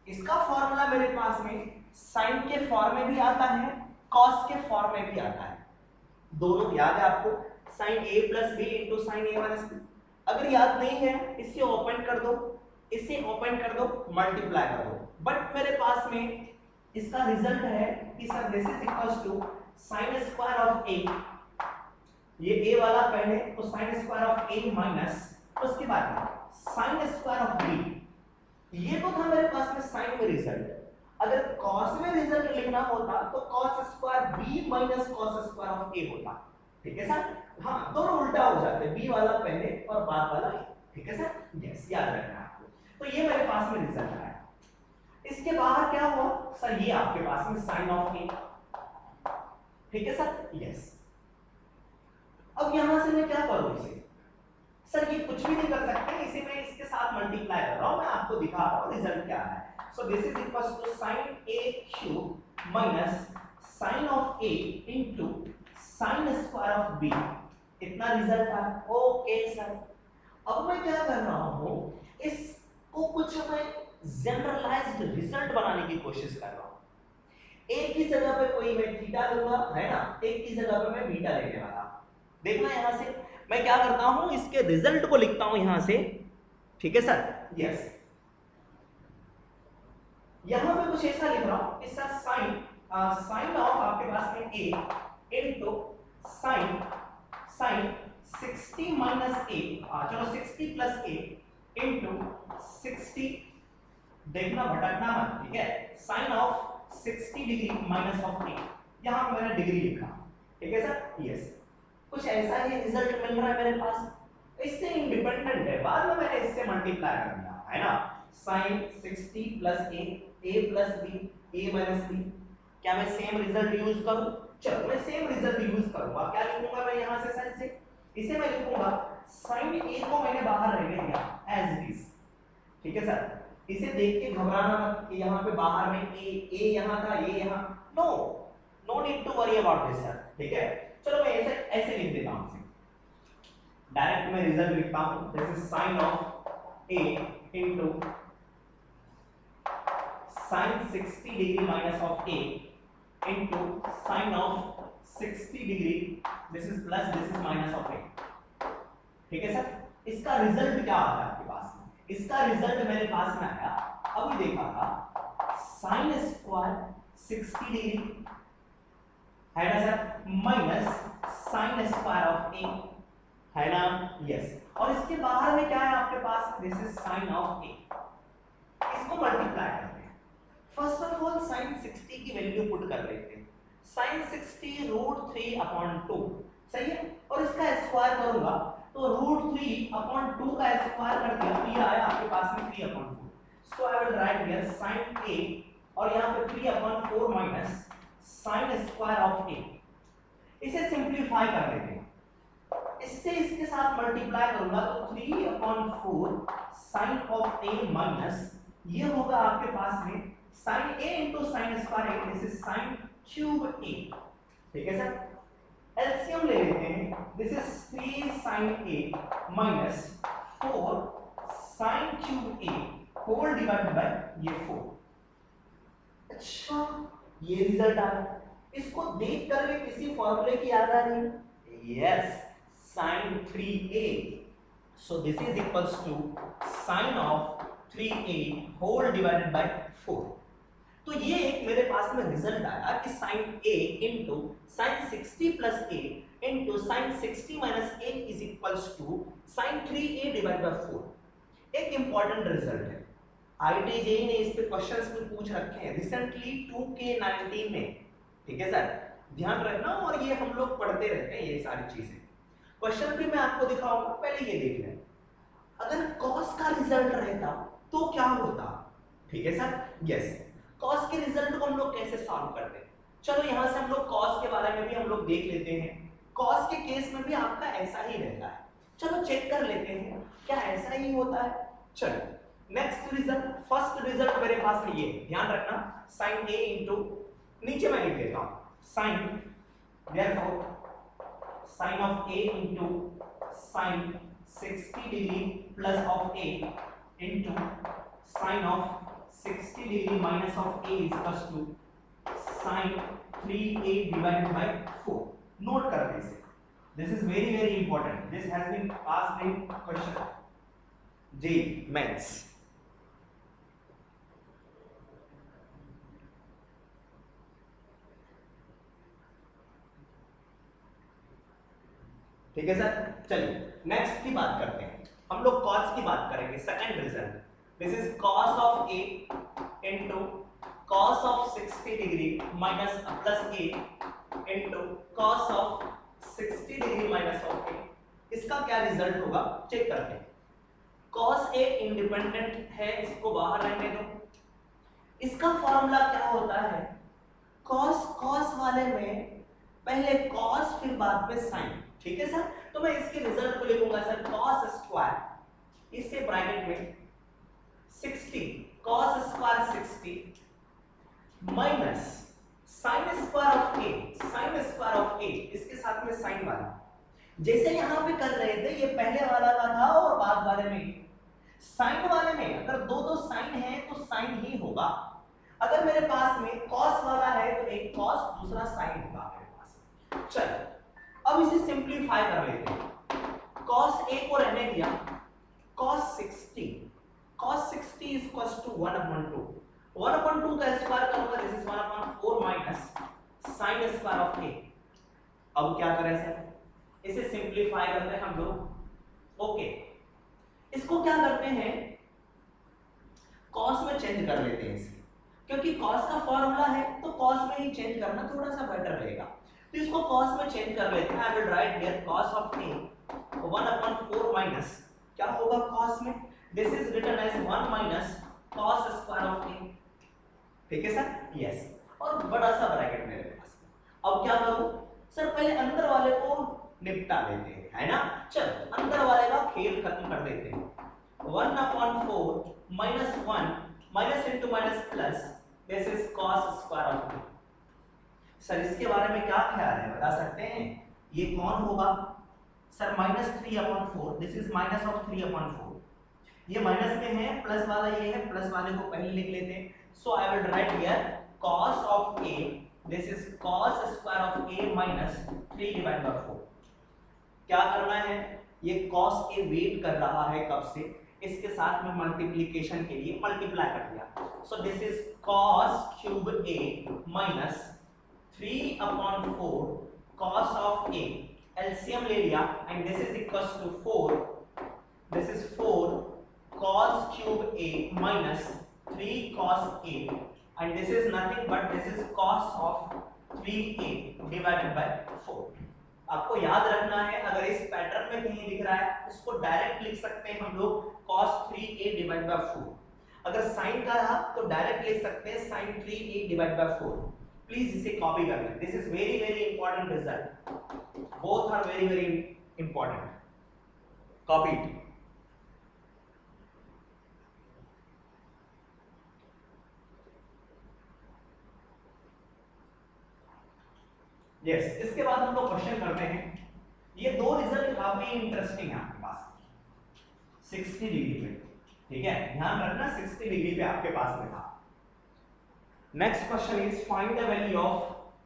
Speaker 2: इसका फॉर्मूला मेरे पास में साइन के फॉर्म में भी आता है, कॉस के फॉर्म में भी आता है, दोनों याद है आपको, sign a plus b into sine a minus B. अगर याद नहीं है इसे ओपन कर दो, इसे ओपन कर दो, मल्टीप्लाई कर दो, बट मेरे पास में इसका रिजल्ट है कि sir this is equals to sine square of a, ये ए वाला पहले, तो sine square of a minus उसके बाद साइन स्क्वायर ऑफ बी, ये तो था मेरे पास में साइन में रिजल्ट। अगर कॉस में रिजल्ट लिखना होता तो cos square b minus cos square of a होता, ठीक है सर। हाँ, दोनों उल्टा हो जाते, बी वाला पहले और बाद वाला ए, ठीक है सर। यस, याद रखना आपको। तो ये मेरे पास में रिजल्ट आया। इसके बाहर क्या हुआ सर, ये आपके पास में साइन ऑफ ए, ठीक है सर। यस, अब यहां से मैं क्या करूं इसे, सर ये कुछ भी नहीं कर सकते, इसे मैं इसके साथ मल्टीप्लाई कर रहा हूं, मैं आपको दिखा रहा हूं रिजल्ट क्या है। So this is equals to sine a cube minus sine of a into sine square of b, इतना रिजल्ट आया। ओके सर, अब मैं क्या कर रहा हूं, इसको कुछ मैं जनरलाइज्ड रिजल्ट बनाने की कोशिश कर रहा हूं। एक की जगह पे कोई मैं थीटा लूंगा, है ना, एक की जगह पे मैं बीटा लेने वाला। देखना यहां से मैं क्या करता हूं, इसके रिजल्ट को लिखता हूं यहां से, ठीक है सर। यस, यहां पे कुछ ऐसा लिख रहा हूं कि सर साइन ऑफ आपके पास में a into sine 60 minus a, चलो 60 प्लस a इनटू 60, देखना भटकना मत, ठीक है, sine of 60 degree minus of a, यहां पे मैंने डिग्री लिखा, ठीक है सर। यस, कुछ ऐसा ही रिजल्ट मिल रहा है मेरे पास, इससे इंडिपेंडेंट है, बाद में मैंने इससे मल्टीप्लाई कर दिया, है ना, sine 60 plus a plus b, a minus b। क्या मैं सेम रिजल्ट यूज करूं, चलो मैं सेम रिजल्ट यूज करूंगा। क्या लिखूंगा मैं यहां से सर, इसे मैं लिखूंगा साइन a को मैंने बाहर रहने दिया एज इट इज, ठीक है सर। इसे देख के घबराना मत कि यहां पे बाहर में a यहां था, ये यहां, no need to worry about this sir, ठीक है। चलो मैं ऐसे लिख देता हूं, डायरेक्ट मैं रिजल्ट लिखता हूं, this is sine of a into sin 60 degree minus of a into sin of 60 degree, this is plus this is minus of a। ठीक है सर, इसका रिजल्ट क्या आता है आपके पास में? इसका रिजल्ट मेरे पास में आया, अभी देखा था, sin स्क्वायर 60 डिग्री है ना sir, minus sin square of a है ना, यस। और इसके बाहर में क्या है आपके पास, this is sin of a। इसको मल्टीप्लाई करते हैं। फर्स्ट ऑफ ऑल sin 60 की वैल्यू पुट कर लेते हैं, sin 60 √3/2 सही है, और इसका स्क्वायर करूंगा तो √3/2 का स्क्वायर कर दिया तो ये आया आपके पास में 3/4। So I will write here sin a और यहां पे 3/4 minus sin square of a। इसे सिंपलीफाई कर लेते हैं, इससे इसके साथ मल्टीप्लाई करूंगा तो 3/4 sin ऑफ a माइनस ये होगा आपके पास में sin a into sin square a, this is sin cube a। ठीक है सर, एलसीएम ले लेते हैं, this is 3 sin a minus 4 sin cube a whole divided by ये 4। अच्छा, ये रिजल्ट आ रहा है, इसको देख करके किसी फॉर्मूले की याद आ रही है? Yes, sin 3a, so this is equals to sin of 3a whole divided by 4। तो ये एक मेरे पास में रिजल्ट आया कि sin a into sin 60 plus a into sin 60 minus a is equals to sin 3a divided by 4। एक important result है, IIT-JEE ने इस पे क्वेश्चंस भी पूछ रखे हैं रिसेंटली 2K19 में। ठीक है सर, ध्यान रखना, और ये हम लोग पढ़ते रहते हैं ये सारी चीजें। क्वेश्चन भी मैं आपको दिखाऊंगा, पहले ये देख लें, अगर cos का रिजल्ट रहता तो क्या होता? ठीक है सर, यस। cos के रिजल्ट को हम लोग कैसे सॉल्व करते हैं? चलो यहां से हम लोग cos के बारे में भी हम लोग देख लेते हैं। cos के केस में भी आपका ऐसा ही रहता है, चलो चेक कर लेते हैं क्या ऐसा ही होता है। चलो नेक्स्ट रिजल्ट, फर्स्ट रिजल्ट मेरे पास में ये, ध्यान रखना, sin a into, नीचे मैं लिख देता हूं, sin, therefore sin of a into sin 60 degree plus of a into sin of 60 degree minus of a is equals to sin 3a divided by 4। Note कर दीजिए, this is very very important, this has been asked in question J maths। ठीक है sir, चलिए next की बात करते हैं, हम लोग cos की बात करेंगे। Second result, this is cos of a into cos of 60 degree minus plus a into cos of 60 degree minus of a। इसका क्या रिजल्ट होगा चेक करते हैं। cos a इंडिपेंडेंट है, इसको बाहर रहने दो। इसका फॉर्मूला क्या होता है, cos वाले में पहले cos फिर बाद में sin। ठीक है सर, तो मैं इसके रिजल्ट को लिखूंगा सर cos स्क्वायर, इससे ब्रैकेट में 60 cos square 60 minus sin square of a, sin square of a, इसके साथ में sin वाला। जैसे यहां पे कर रहे थे, ये पहले वाला का था और बाद वाले में sin वाले में अगर दो दो sin है तो sin ही होगा। अगर मेरे पास में cos वाला है तो एक cos दूसरा sin होगा मेरे पास। चलो अब इसे सिंपलीफाई कर लेते हैं। cos a को रहने दिया, cos 60 is equals to 1/2। 1/2 का स्क्वायर करूंगा, this is 1/4 minus sin square of a। अब क्या करें सर, इसे सिंपलीफाई करते हैं हम लोग। ओके, इसको क्या करते हैं, cos में चेंज कर लेते हैं इसे, क्योंकि cos का फॉर्मूला है तो cos में ही चेंज करना थोड़ा सा बेटर रहेगा। तो इसको cos में चेंज कर लेते हैं। I will write here cos of a 1/4 minus क्या होगा cos में, this is written as 1 minus cos square of a। ठीक है सर, यस, और बड़ा सा ब्रैकेट मेरे पास। अब क्या करूं सर, पहले अंदर वाले को निपटा देते हैं, है ना। चलो अंदर वाले का खेल खत्म कर देते हैं। 1/4 minus 1 minus into minus plus, this is cos square of a। Sir इसके बारे में क्या ख्याल है, बता सकते हैं ये कौन होगा sir, -3/4, this is minus of 3/4। ये माइनस में है, प्लस वाला ये है, प्लस वाले को पहले लिख लेते हैं। So I will write here cos of A, this is cos square of A minus 3 divided by 4. क्या करना है, ये cos A वेट कर रहा है कब से, इसके साथ में मल्टीप्लिकेशन के लिए मल्टीप्लाई कर दिया. So this is cos cube A minus 3 upon 4 cos of A. LCM ले लिया and this is equals to 4. This is 4 cos cube A minus 3 cos A and this is nothing but this is cos of 3A divided by 4. आपको याद रखना है, अगर इस pattern में कहीं दिख रहा है इसको डायरेक्ट लिख सकते हैं हम लोग cos 3A divided by 4. अगर साइन का रहा तो डायरेक्ट लिख सकते हैं sin 3A divided by 4. Please इसे कॉपी कर लें. This is very very important result. Both are very very important. Copy it. Yes, इसके बाद हम लोग क्वेश्चन करते हैं. ये दो रिजल्ट काफी इंटरेस्टिंग है आपके पास 60 डिग्री पे. ठीक है, ध्यान रखना 60 डिग्री पे आपके पास में था. Next question is find the value of,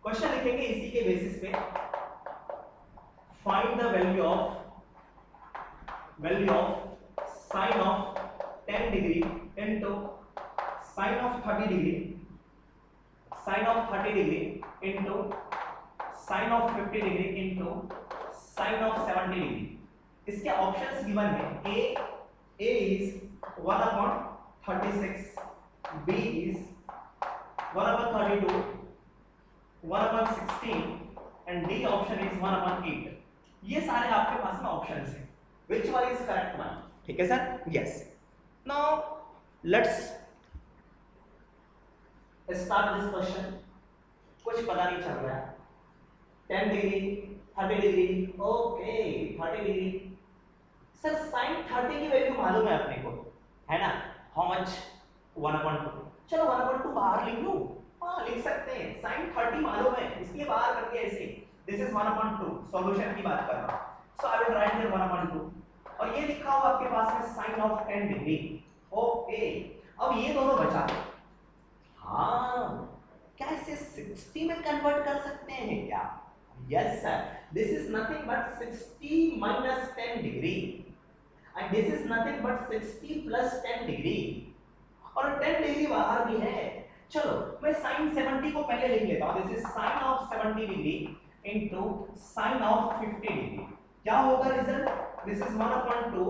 Speaker 2: question लिखेंगे इसी के बेसिस पे. Find the value of sine of 10 degree into sine of 30 degree, sine of 30 degree into sine of 50 degree into sine of 70 degree. इसके options given है. A is 1/36, B is 1/32, 1/16 and D option is 1/8. ये सारे आपके पास में options हैं. Which one is correct one? ठीक है sir? Yes. Now let's start this question. कुछ पता नहीं चल रहा है. 10 degree, 30 degree, okay 30 degree. Sir sin 30 की वैल्यू मालूम है अपने को, है ना? How much? 1/2. चलो 1/2 बाहर लिख लूं. हाँ लिख सकते हैं. sin 30 मालूम है इसलिए बाहर करके ऐसे. This is 1/2. सॉल्यूशन की बात कर रहा हूं. So I will write here 1/2 और ये लिखा हुआ आपके पास में sin ऑफ 10 डिग्री. ओके, अब ये दोनों बचा. हाँ, क्या इसे 60 में कन्वर्ट कर सकते हैं क्या? Yes sir. This is nothing but 60 minus 10 degree and this is nothing but 60 plus 10 degree और 10 डिग्री बाहर भी है. चलो मैं sin 70 को पहले लिख लेता हूं. This is sin of 70 degree into sin of 50 degree. क्या होगा result? This is 1/2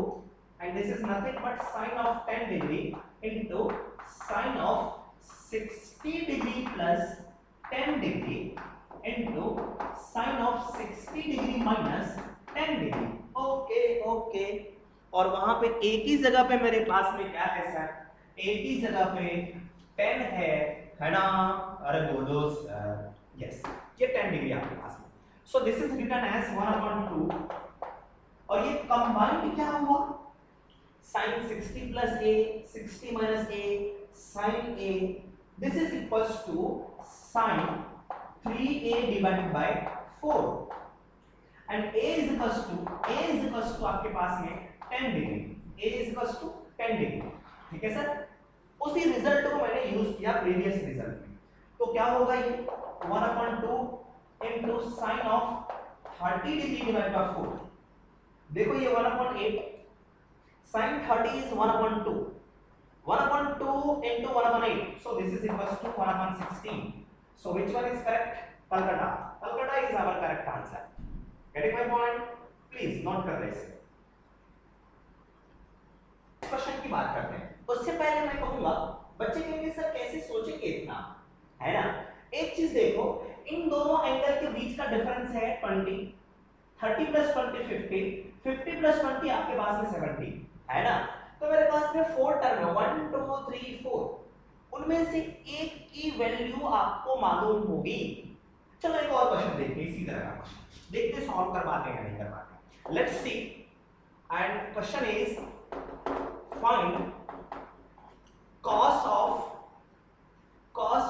Speaker 2: and this is nothing but sin of 10 degree into sin of 60 degree plus 10 degree into sin of 60 degree minus 10 degree. Okay okay. और वहां पे एक ही जगह पे मेरे पास में क्या है सर? एक ही जगह पे 10 है ना? अरे बोलो सर. यस, ये 10 डिग्री आपके पास में. So this is written as 1/2 और ये कंबाइंड क्या हुआ? sin 60 plus a, 60 minus a, sin a. This is equals to sin 3a divided by 4 and a is equals to आपके पास में 10 degree. a is equals to 10 degree. ठीक है sir? उसी रिजल्ट को मैंने यूज किया प्रीवियस रिजल्ट में. तो क्या होगा ये 1/2 into sin of 30 degree divide by 4. देखो ये 1/8. sin 30 is 1/2. 1/2 into 1/8. So this is equals to 1/16. So which one is correct? Calcutta. Calcutta is our correct answer. Getting my point? Please note कर लें. Question की बात करते हैं. उससे पहले मैं कहूंगा बच्चे कहेंगे सर कैसे सोचेंगे इतना, है ना? एक चीज देखो, इन दोनों एंगल के बीच का डिफरेंस है 20. 30 plus 20 50. 50 plus 20 आपके पास में 70, है ना? तो मेरे पास में 4 टर्म है 1 2 3 4. उनमें से एक की वैल्यू आपको मालूम होगी. चलो एक और क्वेश्चन देखते हैं इसी तरह का क्वेश्चन. देखते सॉल्व कर पाते हैं या नहीं कर पाते. Let's see. And question is find cos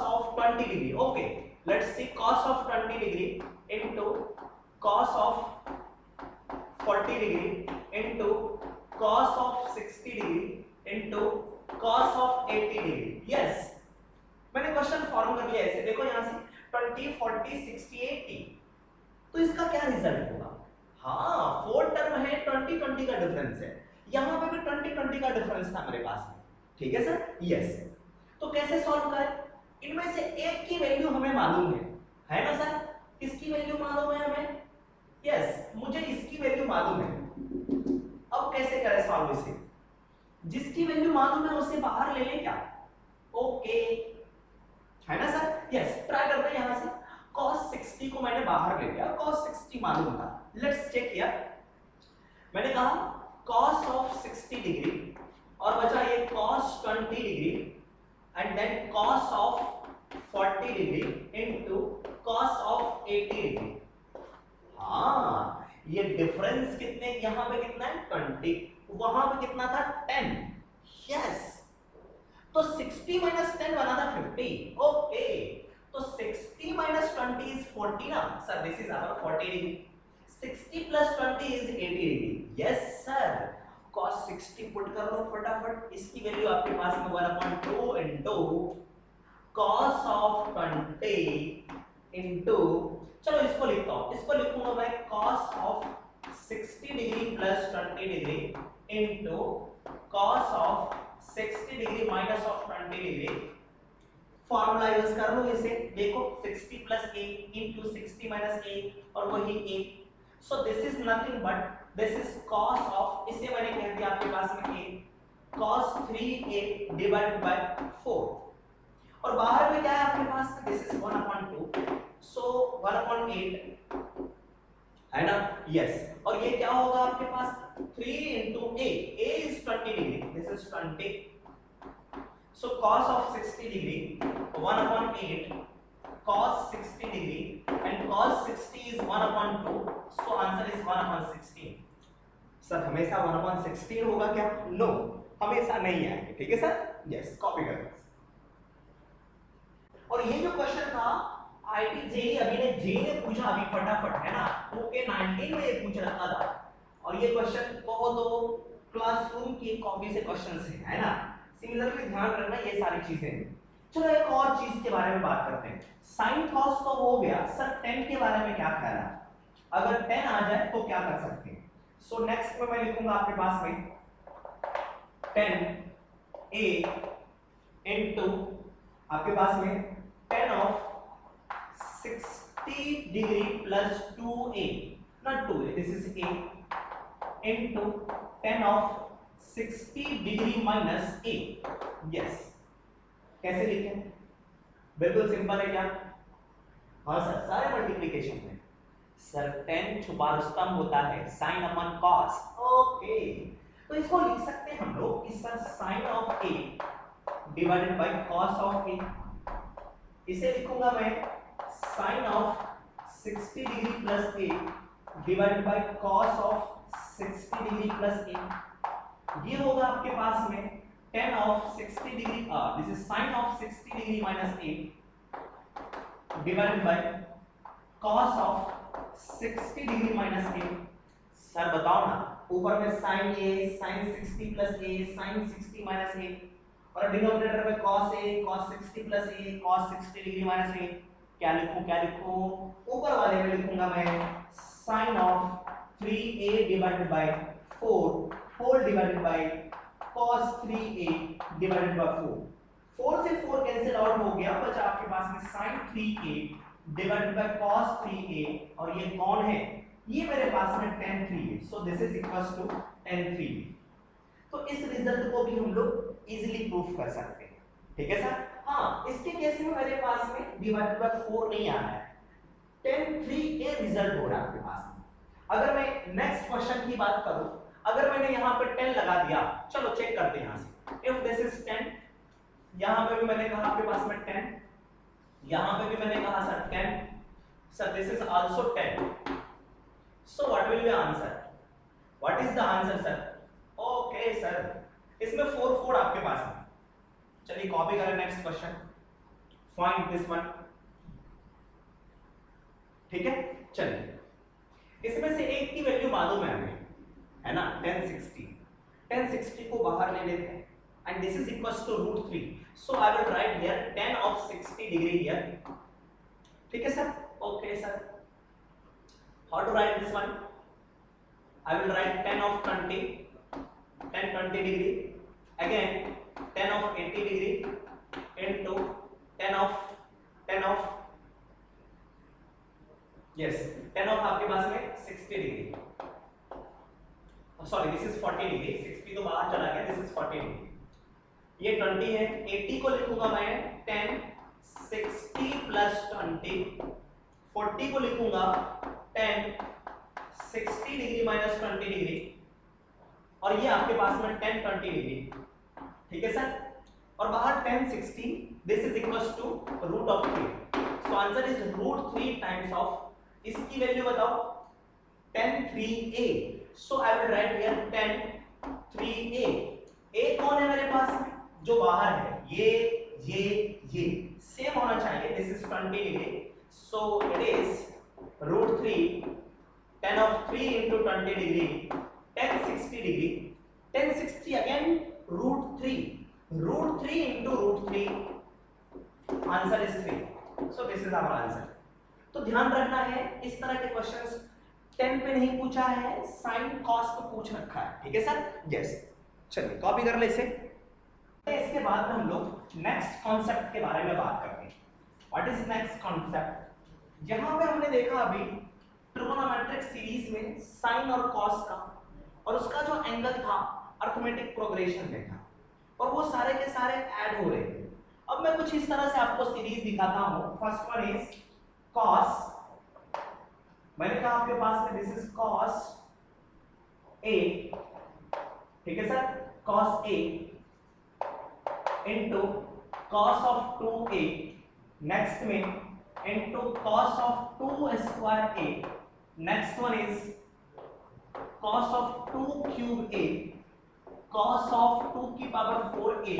Speaker 2: of 20 degree. Okay, let's see cos of 20 degree into cos of 40 degree into cos of 60 degree into cos of 80 degree. Yes, मैंने क्वेश्चन फॉर्म कर लिया ऐसे, देखो यहाँ से 20 40 60 80, तो इसका क्या रिजल्ट होगा? हाँ 4 टर्म है, 20 20 का डिफरेंस है, यहाँ पे भी 20 20 का डिफरेंस था मेरे पास में, ठीक है सर? यस। तो कैसे सॉल्व करें? इनमें से एक की वैल्यू हमें मालूम है ना सर? किसकी वैल्यू मालूम है हमें? यस, मुझे इसकी वैल्यू मालूम है। अब कैसे करें सॉल्व इसे? जिसकी वैल्यू मालूम है उसे बाहर ले लें क्या? ओके, है ना सर? यस, ट्राई करते हैं यहां से। cos 60 को मैंने बाहर ले लिया, cos 60 मालूम था। Let's check here. मैंने कहा cos ऑफ 60 डिग्री और बचा ये cos 20 degree and then cos of 40 degree into cos of 80 degree. हाँ, ये डिफरेंस कितने, यहां पे कितना है 20, वहां पे कितना था 10। यस, तो 60 माइनस 10 बना था 50। ओके, तो 60 माइनस 20 इज 40 ना sir? This is our 40 degree. 60 plus 20 is 80 degree. Yes sir, cos 60 put कर लो फटाफट। इसकी वैल्यू आपके पास में 1/2 इनटू cos ऑफ 20 इनटू, चलो इसको लिखता हूं, इसको लिखूंगा मैं cos of 60 degree plus 20 degree into cos of 60 degree minus of 20 degree. Formula use कर लो इसे, देखो 60 plus a into 60 minus a और वही a। So this is nothing but this is cos of, इसे मैंने कह दिया आपके पास में a, cos 3a divided by 4, और बाहर में क्या है आपके पास? दिस इज 1/2, सो 1/8 है ना? यस, और ये क्या होगा आपके पास? 3 into a is 20 degree, this is 20, so cos of 60 degree 1/8 cos 60 degree and cos 60 is 1/2, so answer is 1/16। Sir हमेशा 1/16 होगा क्या? नो, हमेशा नहीं आएंगे, ठीक है सर? यस, कॉपी कर लो। और ये जो क्वेश्चन था आईटी जेई अभी ने जे ने पूछा अभी फटाफट, है ना? 2K19 में ये पूछ रखा था, और ये क्वेश्चन बहुत क्लासरूम की कॉपी से क्वेश्चंस है ना? सिमिलरली ध्यान रखना ये सारी चीजें। चलो एक और चीज के बारे में बात करते हैं। साइन कॉस तो हो गया सर, 10 के बारे में क्या ख्याल है? अगर 10 आ जाए तो क्या कर सकते हैं? सो नेक्स्ट में मैं लिखूंगा आपके पास में 10a इनटू आपके पास में 10 of 60 degree plus 2a, not 2a, this is a into 10 of 60 degree minus a। Yes, कैसे लिखें? बिल्कुल सिंपल है क्या? हाँ सर, सारे मल्टीप्लिकेशन में सर 10 छुपा रुस्तम होता है, साइन अपन कॉस। ओके, तो इसको लिख सकते हैं हम लोग कि sir sine of a divided by cos of a। इसे लिखूंगा मैं sine of 60 degree plus a divided by cos of 60 degree plus a। ये होगा आपके पास में 10 of 60 degree, this is sine of 60 degree minus a divided by cos of 60 degree minus a। Sir बताओ ना, ऊपर में sine a, sine 60 plus a, sine 60 minus a, और डिनोमिनेटर में cos a, cos 60 plus a, cos 60 degree minus a। क्या लिखूं? ऊपर वाले में लिखूंगा मैं sin of 3a divided by 4 whole divided by cos 3a divided by 4। 4 से 4 कैंसिल आउट हो गया, बचा आपके पास में sin 3a divided by cos 3a, और ये कौन है? ये मेरे पास में tan 3a, so this is equals to tan 3a। तो इस रिजल्ट को भी हम लोग इजीली प्रूफ कर सकते हैं, ठीक है सर? हाँ, इसके केस में मेरे पास में डिवाइडेड बाय 4 नहीं आ रहा है, tan 3a रिजल्ट हो रहा है आपके पास में। अगर मैं नेक्स्ट क्वेश्चन की बात करूं, अगर मैंने यहां पे 10 लगा दिया, चलो चेक करते हैं यहां से। इफ दिस इज 10, यहां पे भी मैंने कहा आपके पास में 10, यहां पे भी मैंने कहा sir 10, sir this is also 10, so what will be answer? What is the answer sir? Okay sir, इसमें 4 4 आपके पास है। चलिए कॉपी करें next question, find this one, ठीक है? चलिए, इसमें से एक की वैल्यू मालूम है हमें, है ना? 1060 को बाहर ले लेते हैं, and this is equals to √3. So I will write here tan of 60 degree here. ठीक है sir? Okay sir. How to write this one? I will write tan of 20 degree, again tan of 80 degree into tan of yes, tan of आपके पास में 60 degree, sorry this is 40 degree, 60 तो बाहर चला गया, this is 40 degree, ये 20 है, 80 को लिखूंगा मैं tan 60 प्लस 20, 40 को लिखूंगा tan 60 डिग्री माइनस 20 डिग्री, और ये आपके पास में tan 20 डिग्री, ठीक है सर, और बाहर tan 60, this is equals to √3, so answer is √3 times of, इसकी वैल्यू बताओ tan 3a, so I will write here tan 3a, a कौन है मेरे पास में, जो बाहर है, ये सेम होना चाहिए, this is 20 degree, so it is √3 tan of 3 into 20 degree, tan 60 degree, tan 60 again √3 into √3, answer is 3, so this is our answer. तो ध्यान रखना है, इस तरह के क्वेश्चंस 10 पे नहीं पूछा है, साइन कॉस पे पूछ रखा है, ठीक है सर? यस, चलिए कॉपी कर ले इसे। इसके बाद हम लोग नेक्स्ट कॉन्सेप्ट के बारे में बात करते हैं। What is next concept? जहां पे हमने देखा अभी ट्रिगोनोमेट्रिक सीरीज में साइन और कॉस का, और उसका जो एंगल था अरिथमेटिक प्रोग्रेशन में था, और वो सारे के सारे ऐड हो रहे थे। अब मैं कुछ इस तरह से आपको सीरीज दिखाता हूं। फर्स्ट वन इज cos, मैंने कहा आपके पास में दिस इज cos a, ठीक है sir, cos a into cos of 2a, next में into cos of 2 square a, next one is cos of 2 cube a, cos of 2 की power 4a,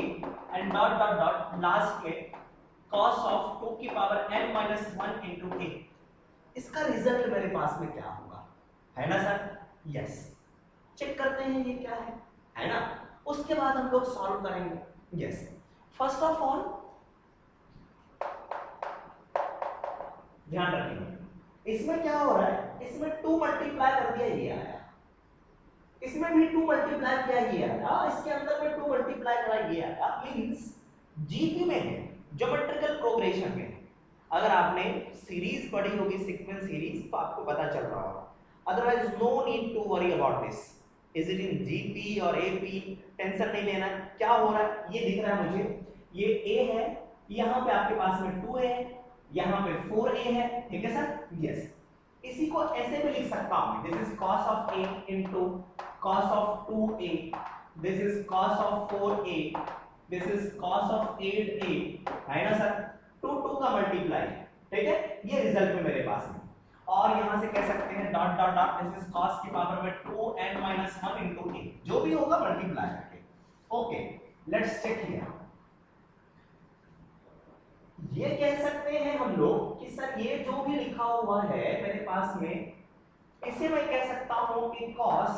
Speaker 2: and dot dot dot last में cos of 2 की power n minus 1 into a। इसका result मेरे पास में क्या होगा, है ना सर? यस, चेक करते हैं ये क्या है ना? उसके बाद हम लोग सॉल्व करेंगे। यस, फर्स्ट ऑफ ऑल ध्यान रखिए, इसमें क्या हो रहा है, इसमें 2 मल्टीप्लाई कर दिया ये आया, इसमें भी 2 मल्टीप्लाई किया ये आया, इसके अंदर में 2 मल्टीप्लाई करा ये आया, मींस जीपी में है, ज्योमेट्रिकल प्रोग्रेशन में। अगर आपने सीरीज पढ़ी होगी, सीक्वेंस सीरीज, तो आपको पता चल रहा होगा, otherwise no need to worry about this, is it in GP और एपी, टेंशन नहीं लेना। क्या हो रहा है ये दिख रहा है मुझे, ये ए है, यहाँ पे आपके पास में 2 है, यहाँ पे 4a है, ठीक है सर? यस, इसी को ऐसे भी लिख सकता हूं, this is cos of a into cos of 2a, this is cos of 4a, this is cos of 8a, है ना सर? 2 का मल्टीप्लाई, ठीक है, ये रिजल्ट में मेरे पास में, और यहां से कह सकते हैं dot dot dot, this is cos की पावर में 2n minus 1 into a, जो भी होगा मल्टीप्लाई करके। Okay, let's check here. ये कह सकते हैं हम लोग कि सर ये जो भी लिखा हुआ है मेरे पास में, इसे मैं कह सकता हूं कि cos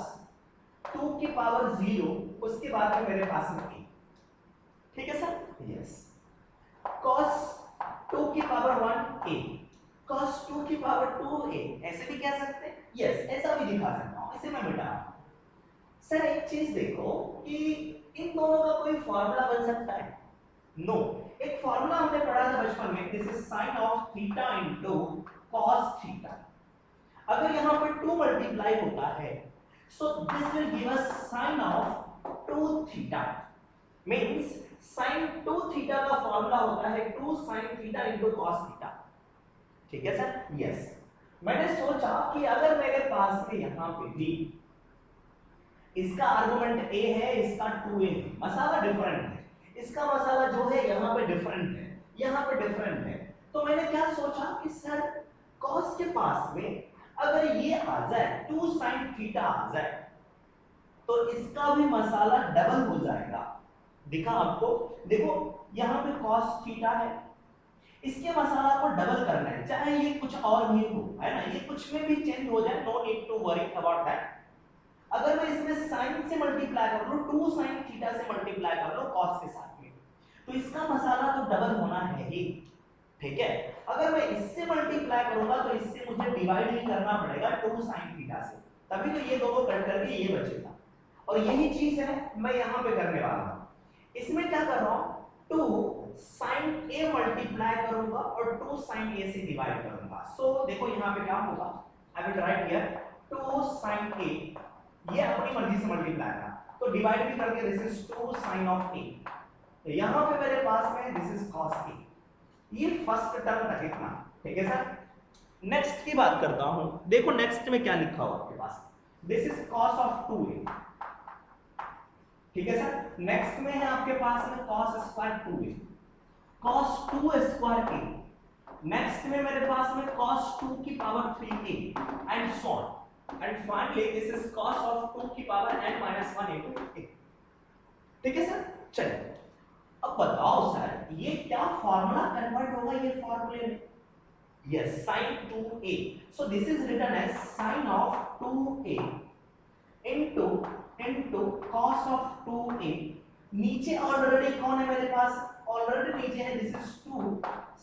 Speaker 2: 2 की पावर 0, उसके बाद में मेरे पास में a, ठीक है सर? यस, cos 2 की पावर 1a, cos 2 की पावर 2a, ऐसे भी कह सकते हैं। यस, ऐसा भी दिखा सकता हूं, इसे मैं मिटा रहा हूं। सर एक चीज देखो कि इन दोनों का कोई फार्मूला बन सकता है? नो, एक फार्मूला हमने पढ़ा था बचपन में, this is sin of theta into cos theta. अगर यहां पर 2 मल्टीप्लाई होता है, so this will give us sin of 2 theta, means sin 2 theta का फार्मूला होता है 2 sin theta into cos theta, ठीक है सर? यस, मैंने सोचा कि अगर मेरे पास में यहां पे भी इसका आर्गुमेंट a है, इसका 2a है, मसाला डिफरेंट है, इसका मसाला जो है यहाँ पे डिफरेंट है, यहाँ पे डिफरेंट है, तो मैंने क्या सोचा कि सर cos के पास में अगर ये आ जाए 2 sin थीटा आ जाए, तो इसका भी मसाला डबल हो जाएगा। दिखा आपको? देखो यहाँ पे cos थीटा है, इसके मसाला को डबल करना है, चाहे ये कुछ और भी हो, है ना, ये कुछ में भी चेंज हो जाए, no need to worry about that. अगर मैं इसमें साइन से मल्टीप्लाई कर लूं, 2 sin थीटा से मल्टीप्लाई कर लूं cos के साथ में, तो इसका मसाला तो डबल होना है ही, ठीक है। अगर मैं इससे मल्टीप्लाई करूंगा तो इससे मुझे डिवाइड ही करना पड़ेगा 2 sin थीटा से, तभी तो ये दोनों कट करके ये बचेगा। और यही चीज है मैं यहाँ पे करने वाला हूं। इसमें क्या कर रहा हूं, 2 sin a मल्टीप्लाई करूंगा और 2 sin a से डिवाइड करूंगा। सो देखो यहाँ पे क्या होगा, आई will write here 2 sin a, ये अपनी मर्जी से मल्टीप्लाई करना, तो डिवाइड भी करके this is 2 sin of a, तो यहाँ पे मेरे पास में दिस इज cos a, ये फर्स्ट टर्म तक इतना, ठीक है सर। नेक्स्ट की बात करता हूं, देखो नेक्स्ट में क्या लिखा हुआ आपके पास, this is cos of 2a, ठीक है सर। नेक्स्ट में है आपके पास में cos square 2a, cos 2 square a, next में मेरे पास में cos 2 की power 3a and so on, and finally this is cos of 2 की पावर n - 1 into a, ठीक है सर। चलिए अब बताओ सर ये क्या फार्मूला कन्वर्ट होगा ये फार्मूले में, yes sin 2a, so this is written as sin of 2a into cos of 2a, नीचे ऑलरेडी कौन है मेरे पास, ऑलरेडी नीचे है this is 2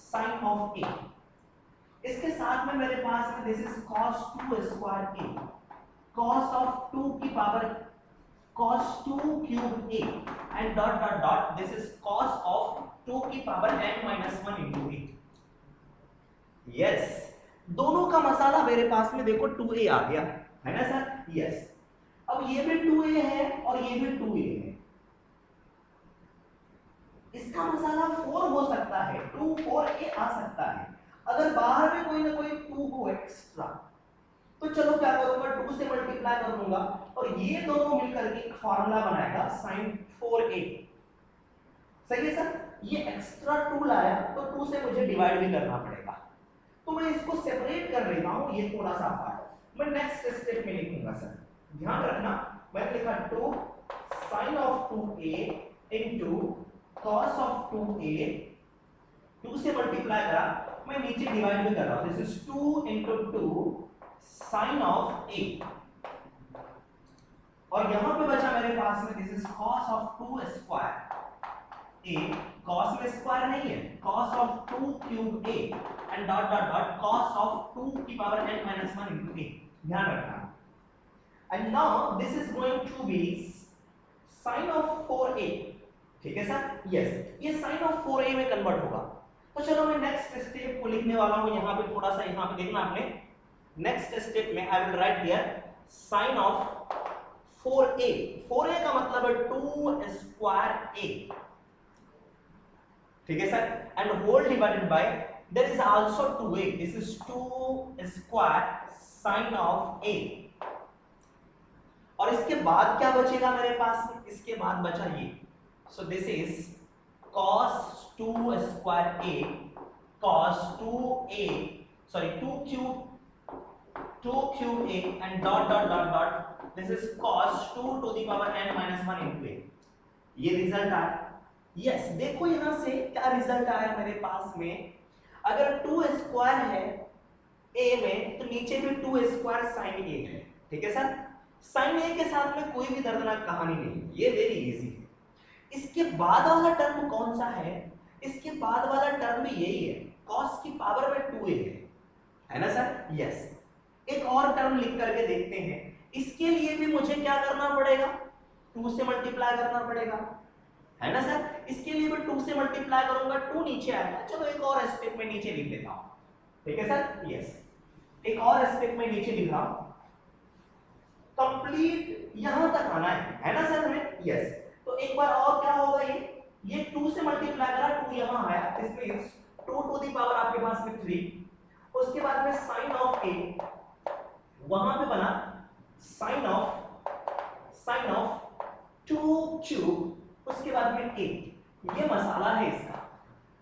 Speaker 2: sin of a, इसके साथ में मेरे पास में this is cos 2 square a, cos of 2 की power cos 2 cube a and dot dot dot this is cos of 2 की power n minus 1 into a, yes दोनों का मसाला मेरे पास में देखो 2a आ गया है ना सर, yes अब ये भी 2a है और ये भी 2a है, इसका मसाला 4 हो सकता है, 2 4a आ सकता है, अगर बाहर में कोई ना कोई 2 हो एक्स्ट्रा तो चलो क्या करूंगा 2 से मल्टीप्लाई कर दूंगा और ये दोनों मिलकर के एक फार्मूला बनाएगा sin 4a, सही है सर। ये एक्स्ट्रा 2 लाया तो 2 से मुझे डिवाइड भी करना पड़ेगा, तो मैं इसको सेपरेट कर लेता हूं, ये थोड़ा सा पार्ट मैं नेक्स्ट स्टेप में लिखूंगा सर, ध्यान रखना मैंने लिखा 2 sin of 2a into cos of 2a, 2 से मल्टीप्लाई करा मैं नीचे डिवाइड भी कर रहा हूं, this is 2 into 2 sin of a, और यहां पे बचा मेरे पास में this is cos of 2 square a, cos में स्क्वायर नहीं है, cos of 2 cube a and dot dot dot cos of 2 की power n minus 1 into a, ध्यान रखना। And now this is going to be sin of 4a, ठीक है sir, yes ये sin of 4a में convert होगा, तो चलो मैं नेक्स्ट स्टेप को लिखने वाला हूं, यहां पे थोड़ा सा यहां पे देखना आपने, नेक्स्ट स्टेप में आई will write here sin of 4a, 4a का मतलब है 2 स्क्वायर a, ठीक है sir, and whole divided by there is also 2a, this is 2 square sin of a, और इसके बाद क्या बचेगा मेरे पास में, इसके बाद बचा ये, सो this is cos 2 square a, cos 2a sorry 2 cube a and dot dot dot dot this is cos 2 to the power n minus 1 into a, ये रिजल्ट आया, यस देखो यहां से क्या रिजल्ट आया मेरे पास में, अगर 2 स्क्वायर है a में तो नीचे भी 2 स्क्वायर sin a है, ठीक है सर। sin a के साथ में कोई भी दर्दनाक कहानी नहीं है, ये वेरी इजी है। इसके बाद वाला टर्म कौन सा है, इसके बाद वाला टर्म भी यही है, cos की पावर में 2a है ना सर, यस एक और टर्म लिख करके देखते हैं, इसके लिए भी मुझे क्या करना पड़ेगा, 2 से मल्टीप्लाई करना पड़ेगा, है ना सर, इसके लिए भी 2 से मल्टीप्लाई करूंगा, 2 नीचे आएगा, चलो एक और स्टेप में नीचे लिख लेता हूं, ठीक है सर, यस एक और स्टेप में नीचे लिख रहा हूं, कंप्लीट यहां तक आना है ना सर हमें, यस तो एक बार और क्या होगा, ये 2 से मल्टीप्लाई करा, 2 यहां आया, this means 2 to the power आपके पास में 3, उसके बाद में sin ऑफ a वहां पे बना sin ऑफ 2 क्यूब, उसके बाद में a, ये मसाला है इसका।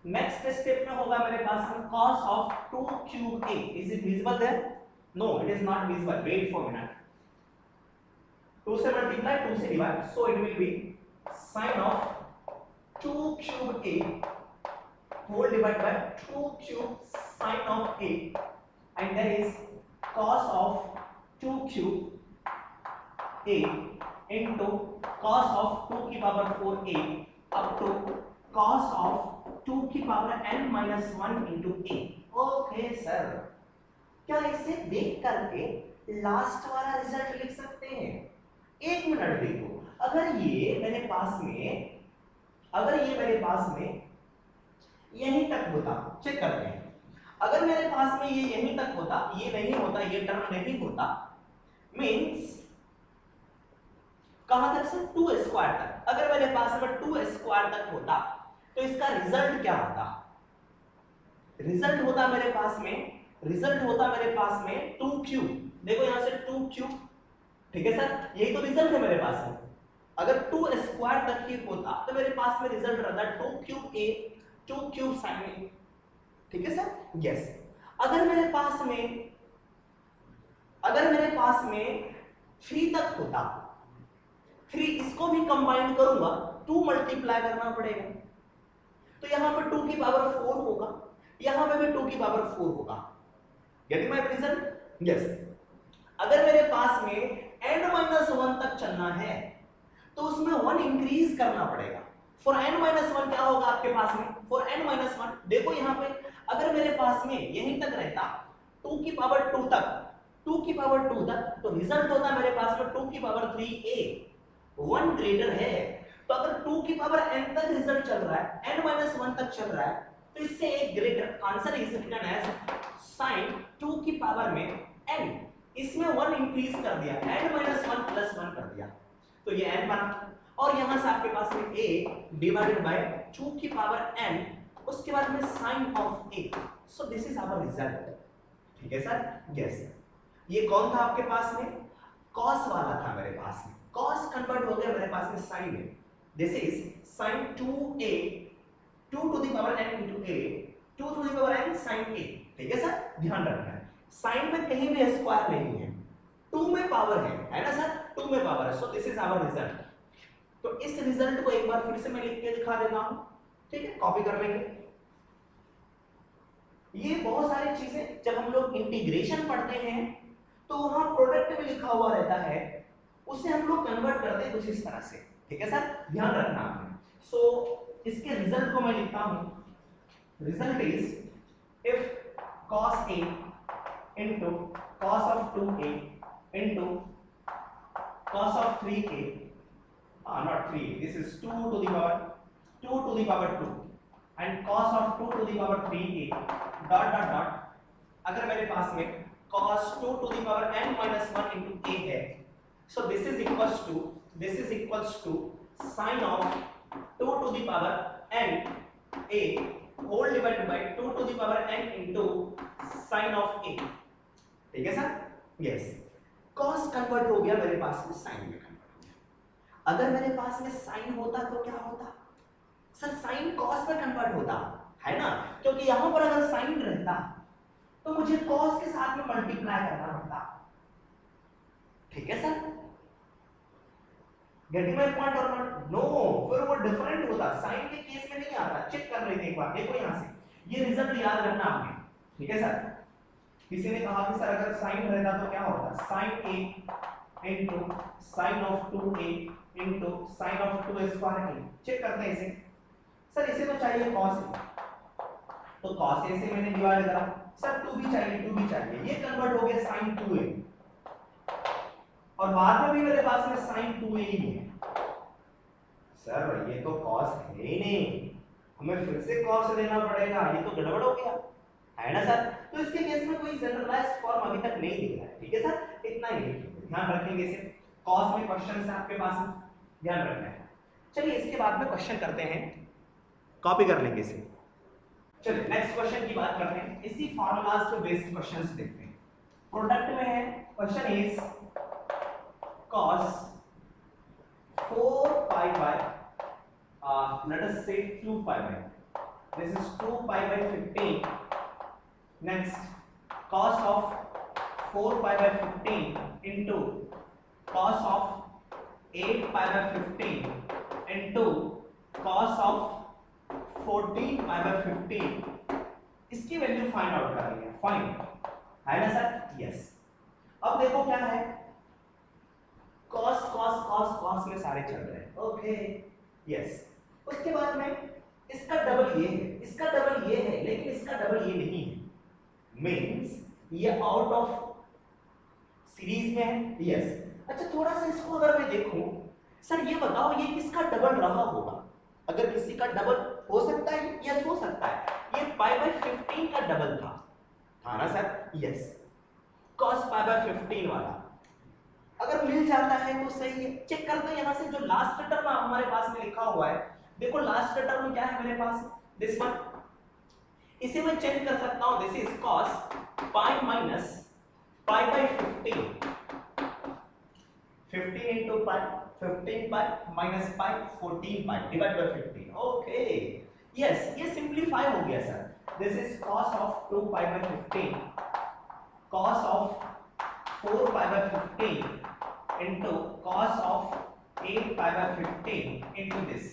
Speaker 2: नेक्स्ट स्टेप में होगा मेरे पास में cos of 2 cube a, is it visible there, no it is not visible, wait for minute, 2 से मल्टीप्लाई 2 से divide, so it will be sin of 2 cube a whole divided by 2 cube sin of a, and that is cos of 2 cube a into cos of 2 की power 4a up to cos of 2 की power n minus 1 into a। Okay sir, क्या इसे देख करके last वाला result लिख सकते हैं? एक मिनट देखो, अगर ये मेरे पास में यहीं तक होता, चेक करते हैं, अगर मेरे पास में ये यहीं तक होता, ये नहीं होता, ये टर्म नहीं होता, मींस कहां तक से 2 स्क्वायर तक, अगर मेरे पास में 2 स्क्वायर तक होता तो इसका रिजल्ट क्या होता? रिजल्ट होता मेरे पास में 2 क्यूब। देखो यहां से 2 क्यूब, ठीक है सर, यही तो रिजल्ट है मेरे पास में। अगर 2 स्क्वायर तक ही होता तो मेरे पास में रिजल्ट रहता 2 cube a 2 cube sin a, ठीक है सर, यस। अगर मेरे पास में 3 तक होता, 3 इसको भी कंबाइन करूंगा, 2 मल्टीप्लाई करना पड़ेगा, तो यहां पर 2 की पावर 4 होगा, यहां पे भी 2 की पावर 4 होगा। Getting my result? यस। अगर मेरे पास में n-1 तक चलना है तो उसमें 1 इंक्रीज करना पड़ेगा। फॉर n-1 क्या होगा आपके पास में? फॉर n-1 देखो यहां पे, अगर मेरे पास में यहीं तक रहता 2 की पावर 2 तक, तो रिजल्ट होता मेरे पास में 2 की पावर 3a, 1 ग्रेटर है। तो अगर 2 की पावर n तक रिजल्ट चल रहा है, n-1 तक चल रहा है, तो इससे एक greater answer is written as sin 2 की पावर में n, इसमें 1 इंक्रीज कर दिया, n-1 प्लस 1 कर दिया, तो ये n बना। और यहां से आपके पास में a डिवाइडेड बाय 2 की पावर n, उसके बाद में sin of a, so this is our result, ठीक है सर, यस। ये कौन था आपके पास में? cos वाला था मेरे पास में, cos कन्वर्ट हो गया मेरे पास में sin में, this is sin 2a 2 to the power n into a 2 to the power n sin a, ठीक है सर, ध्यान रखना है sin में कहीं भी स्क्वायर नहीं है, 2 में पावर है ना सर, 2 में पावर है, so this is our result. तो इस रिजल्ट को एक बार फिर से मैं लिख के दिखा देता हूं, ठीक है, कॉपी कर लेंगे। ये बहुत सारी चीजें जब हम लोग इंटीग्रेशन पढ़ते हैं तो वहां प्रोडक्ट में लिखा हुआ रहता है, उसे हम लोग कन्वर्ट करते हैं कुछ इस तरह से, ठीक है सर, ध्यान रखना आपने। सो इसके रिजल्ट को मैं लिखता हूं, result is if cos a into cos of 2a into cos of 3a, not 3, this is 2 to the power 2 and cos of 2 to the power 3a dot dot dot, अगर मेरे पास में cos 2 to the power n minus 1 into a है, so this is equals to sin of 2 to the power n a whole divided by 2 to the power n into sin of a, ठीक है sir, yes. cos convert हो गया मेरे पास में sin में convert हो गया। अगर मेरे पास में sin होता तो क्या होता सर? sin cos में कन्वर्ट होता है ना, क्योंकि यहां पर अगर sin रहता तो मुझे cos के साथ में मल्टीप्लाई करना पड़ता, ठीक है सर, गेटिंग माय पॉइंट और नॉट? नो, फिर वो डिफरेंट होता, sin के केस में नहीं आता। चेक कर लेते एक बार, देखो यहां से ये रिजल्ट याद रखना आपने, ठीक है सर। किसी ने कहा कि सर अगर sin रहता तो क्या होता? sin a into sin of 2a into sin of 2 square a, check करते हैं इसे। सर इसे तो चाहिए cos a, तो cos a से मैंने डिवाइड करा, सर 2 भी चाहिए, ये कन्वर्ट हो गया sin 2a, और बाद में भी मेरे पास में sin 2a ही है। सर ये तो cos है ही नहीं, हमें फिर से cos लेना पड़ेगा, ये तो गड़बड़ हो गया, है ना सर। तो इसके केस में कोई जनरलाइज्ड फॉर्म अभी तक नहीं दिख रहा है, ठीक है सर, इतना ही लिखेंगे, ध्यान रखेंगे इसे। cos में क्वेश्चन है आपके पास, ध्यान रखना है। चलिए इसके बाद में क्वेश्चन करते हैं, कॉपी कर लेंगे इसे। चलिए नेक्स्ट क्वेश्चन की बात करते हैं, इसी फार्मूलाज पे बेस्ड क्वेश्चंस देखते हैं। प्रोडक्ट में है, question is cos 4 pi by let us say 2 pi by, this is 2 pi by 15, next cos of 4 pi by 15 into cos of 8 pi by 15 into cos of 14 pi by 15, इसकी value find out करेंगे, find, है ना sir, yes. अब देखो क्या है, cos cos cos cos में सारे चल रहे हैं, ओके यस। उसके बाद में इसका डबल ये है, इसका डबल ये है, लेकिन इसका डबल ये नहीं है, मींस ये आउट ऑफ सीरीज में है, यस। अच्छा थोड़ा सा इसको अगर मैं देखूं, सर ये बताओ ये किसका डबल रहा होगा? अगर किसी का डबल हो सकता है, यस हो सकता है, ये पाई बाय 15 का डबल था ना sir? Yes, cos pi by 15 वाला अगर मिल जाता है तो सही है। चेक करते हैं यहां से जो लास्ट टर्म हमारे पास में लिखा हुआ है, देखो लास्ट टर्म में क्या है मेरे पास, दिस वन, इसे मैं चेंज कर सकता हूं, this is cos pi minus pi by 15, 15 into pi, 15 pi minus pi, 14 pi divided by 15, okay yes, ये सिंप्लीफाई हो गया sir. This is cos of 2 pi by 15, cos of 4 pi by 15 into cos of 8 pi by 15 into this,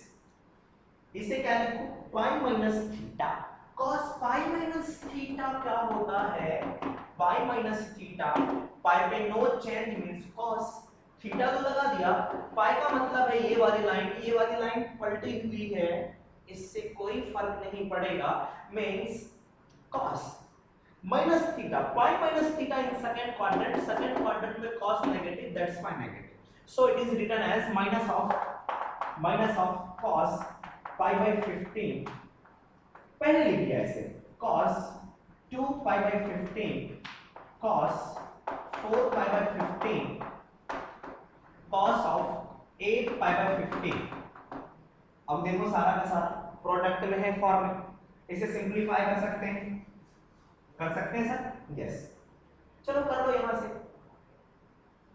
Speaker 2: इसे क्या लिखूं, pi minus theta. cos pi minus theta क्या होता है, pi minus theta, pi पे no change means cos, theta तो लगा दिया, पाई का मतलब है ये वाली लाइन पलटी हुई है, इससे कोई फर्क नहीं पड़ेगा, means cos minus theta, pi minus theta in second quadrant में cos negative, that's why negative, so it is written as minus of cos pi by 15, पहले लिख दिया ऐसे, cos 2 pi by 15, cos 4 pi by 15, cos of 8 pi by 15। अब देखो सारा का सारा प्रोडक्ट में है फॉर्म में, इसे सिंपलीफाई कर सकते हैं सर, यस। चलो कर लो यहां से,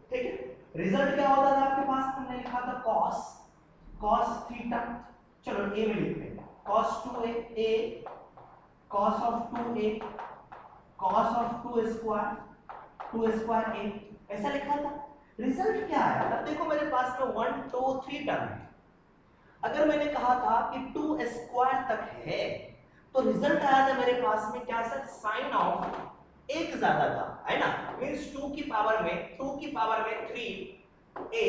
Speaker 2: ठीक है। रिजल्ट क्या होता था आपके पास, हमने लिखा था cos थीटा, चलो a में लिखते हैं, cos 2a cos of 2a cos of 2 square a, ऐसा लिखा था। रिजल्ट क्या आया? अब देखो मेरे पास में 1 2 3 टर्म है, अगर मैंने कहा था कि 2 स्क्वायर तक है तो रिजल्ट आया था मेरे पास में क्या सर, साइन ऑफ एक ज्यादा था, है ना, मींस 2 की पावर में 3a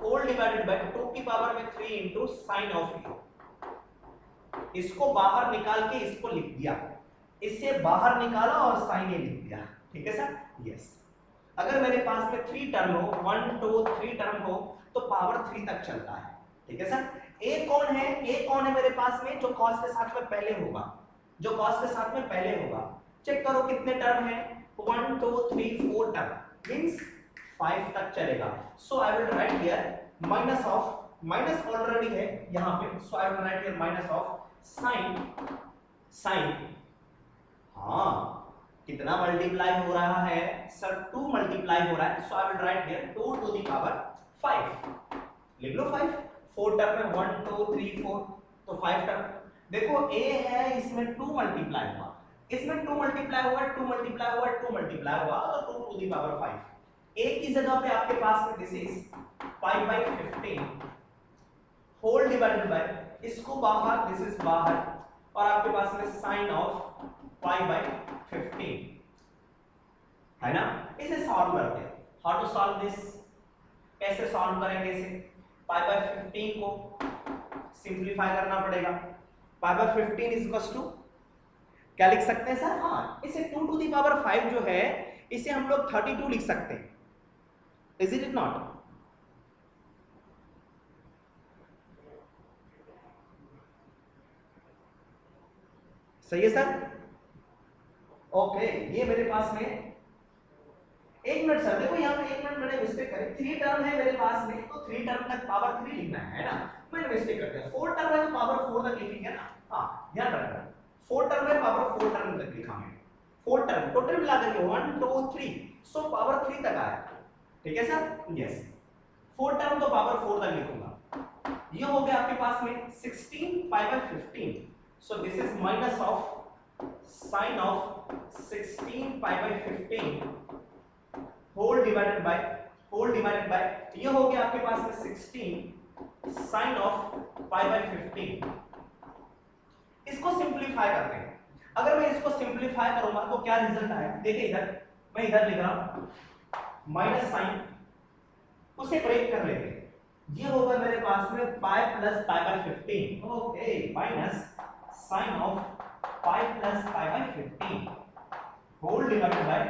Speaker 2: होल डिवाइडेड बाय 2 की पावर में 3 इनटू साइन ऑफ a, इसको बाहर निकाल के इसको लिख दिया, इससे बाहर निकाला और साइन ए लिख दिया, ठीक है सर, यस। अगर मेरे पास में 3 टर्म हो, 1 2 3 टर्म हो तो पावर 3 तक चलता है, ठीक है सर। ए कौन है मेरे पास में, जो cos के साथ में पहले होगा, चेक करो कितने टर्म है, 1 2 3 4 टर्म, मींस 5 तक चलेगा। So I will write here minus already है यहां पे, so I will write here minus of sine, हाँ कितना मल्टीप्लाई हो रहा है सर, 2 मल्टीप्लाई हो रहा है, so I will write here 2 to the power 5, लिख लो 5, 4 टर्म में 1 2 3 4 तो 5 टर्म। देखो a है, इसमें 2 मल्टीप्लाई हुआ, इसमें 2 मल्टीप्लाई हुआ, 2 मल्टीप्लाई हुआ, 2 मल्टीप्लाई हुआ, तो 2 टू द पावर 5, a की जगह पे आपके पास में this is pi by 15 whole divided by, इसको बाहर, दिस इज बाहर, और आपके पास में साइन ऑफ पाई बाय 15, है ना। इसे सॉल्व करते हैं, हाउ टू सॉल्व दिस, कैसे सॉल्व करेंगे इसे, पाई बाय 15 को सिंपलीफाई करना पड़ेगा, pi by 15 is equal to क्या लिख सकते हैं सर, हाँ इसे 2 टू द पावर 5 जो है इसे हम लोग 32 लिख सकते हैं, इज इट नॉट? सही है सर, ओके। ये मेरे पास में, एक मिनट सर, देखो यहाँ पे 1 मिनट मैंने मिस्टेक करी, 3 टर्म है मेरे पास में तो 3 टर्म तक पावर 3 लिखना है ना, मैंने मिस्टेक कर दिया, 4 टर्म है तो पावर 4 तक लिखेंगे ना, हाँ ध्यान रखना, 4 टर्म है पावर 4 टर्म तक लिखा मैंने, 4 टर्म टोटल मिला करके 1 2 3, सो पावर 3 तक आया, ठीक है सर, यस। 4 टर्म तो पावर 4 तक लिखूंगा, ये हो गया आपके पास में 16 पाई by 15, so this is minus of sin of 16 pi by 15 whole divided by ये हो गया आपके पास में 16 sin of pi by 15। इसको सिंपलीफाई करते हैं, अगर मैं इसको सिंपलीफाई करूंगा तो क्या रिजल्ट आएगा, देखिए इधर मैं इधर लिख रहा हूं माइनस साइन उसे ब्रेक कर लेते हैं। ये होगा मेरे पास में pi plus pi by 15, okay, minus sine of pi plus pi by 15 whole divided by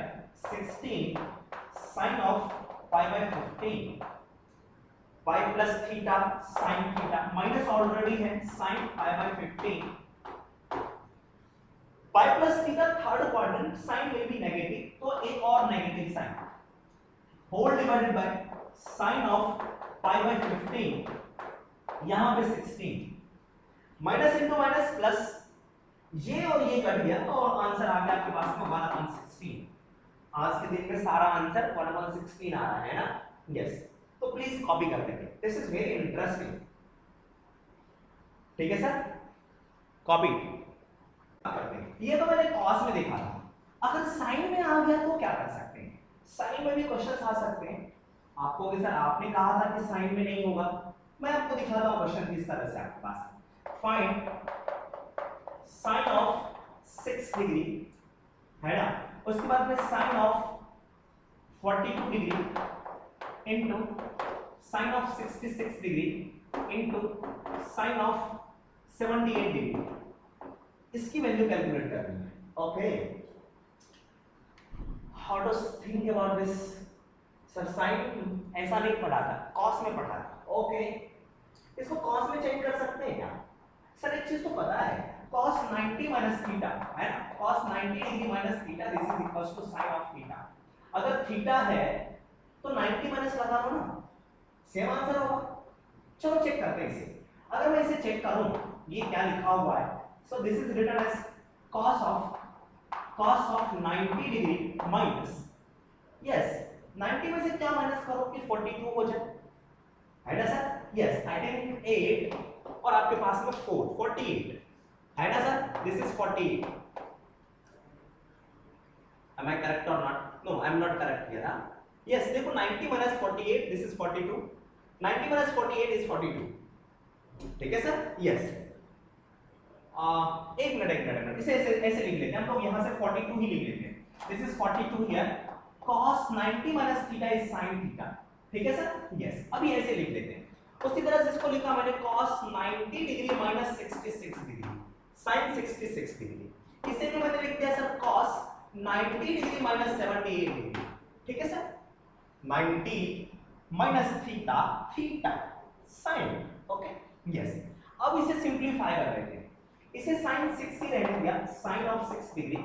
Speaker 2: 16 sine of pi by 15 pi plus theta sine theta minus already है sine pi by 15 pi plus theta third quadrant sine में भी negative तो एक और negative sine whole divided by sine of pi by 15 यहां पे 16 minus into minus plus ये और ये कट गया और आंसर आ गया आपके पास में 1/16। आज के दिन में सारा आंसर 1/16 आ रहा है ना, यस। तो प्लीज कॉपी कर लेंगे, दिस इज वेरी इंटरेस्टिंग, ठीक है सर, कॉपी करते हैं। ये तो मैंने कॉस में देखा था, अगर साइन में आ गया तो क्या कर सकते हैं? साइन में भी क्वेश्चंस आ सकते हैं। आपको कि सर आपने कहा था कि साइन में नहीं होगा, मैं आपको दिखाता हूं क्वेश्चन किस तरह से आपके पास। फाइंड साइन ऑफ 6 डिग्री है ना, उसके बाद में sine of 42 degree into sine of 66 degree into sine of 78 degree, इसकी वैल्यू कैलकुलेट करनी है। Okay, how to think about this? Sir sine ऐसा नहीं पढ़ा था, कॉस में पढ़ा था। ओके, इसको कॉस में चेंज कर सकते हैं क्या? सर एक चीज तो पता है, cos 90 माइनस थीटा है ना, cos 90 degree minus theta this is equals to sin of theta. अगर थीटा है तो 90 माइनस लगा लो ना, सेम आंसर होगा। चलो चेक करते हैं इसे। अगर मैं इसे चेक करूं, ये क्या लिखा हुआ है, so this is written as cos of 90 degree minus, yes 90 में से क्या माइनस करो कि 42 हो जाए, है ना सर, यस। आई थिंक 8 और आपके पास में 4 48 है ना sir, this is 48। am I correct or not? No, I am not correct here, huh? Yes, देखो 90 minus 48 this is 42, 90 minus 48 is 42, ठीक है सर, यस। एक मिनट इसे ऐसे लिख लेते हैं हम लोग, यहां से 42 ही लिख लेते हैं। This is 42 here, cos 90 minus theta is sin theta, ठीक है सर, यस। अभी ऐसे लिख लेते हैं, उसी तरह जिसको लिखा मैंने cos 90 degree minus 66 degree sin 66 degree, इसे भी मैंने लिख दिया sir cos 90 degree minus 78 degree, ठीक है sir, 90 minus theta theta sin, okay, yes. अब इसे सिंपलीफाई कर लेते हैं, इसे sin 6 ही रहने दिया, sin ऑफ 6 डिग्री,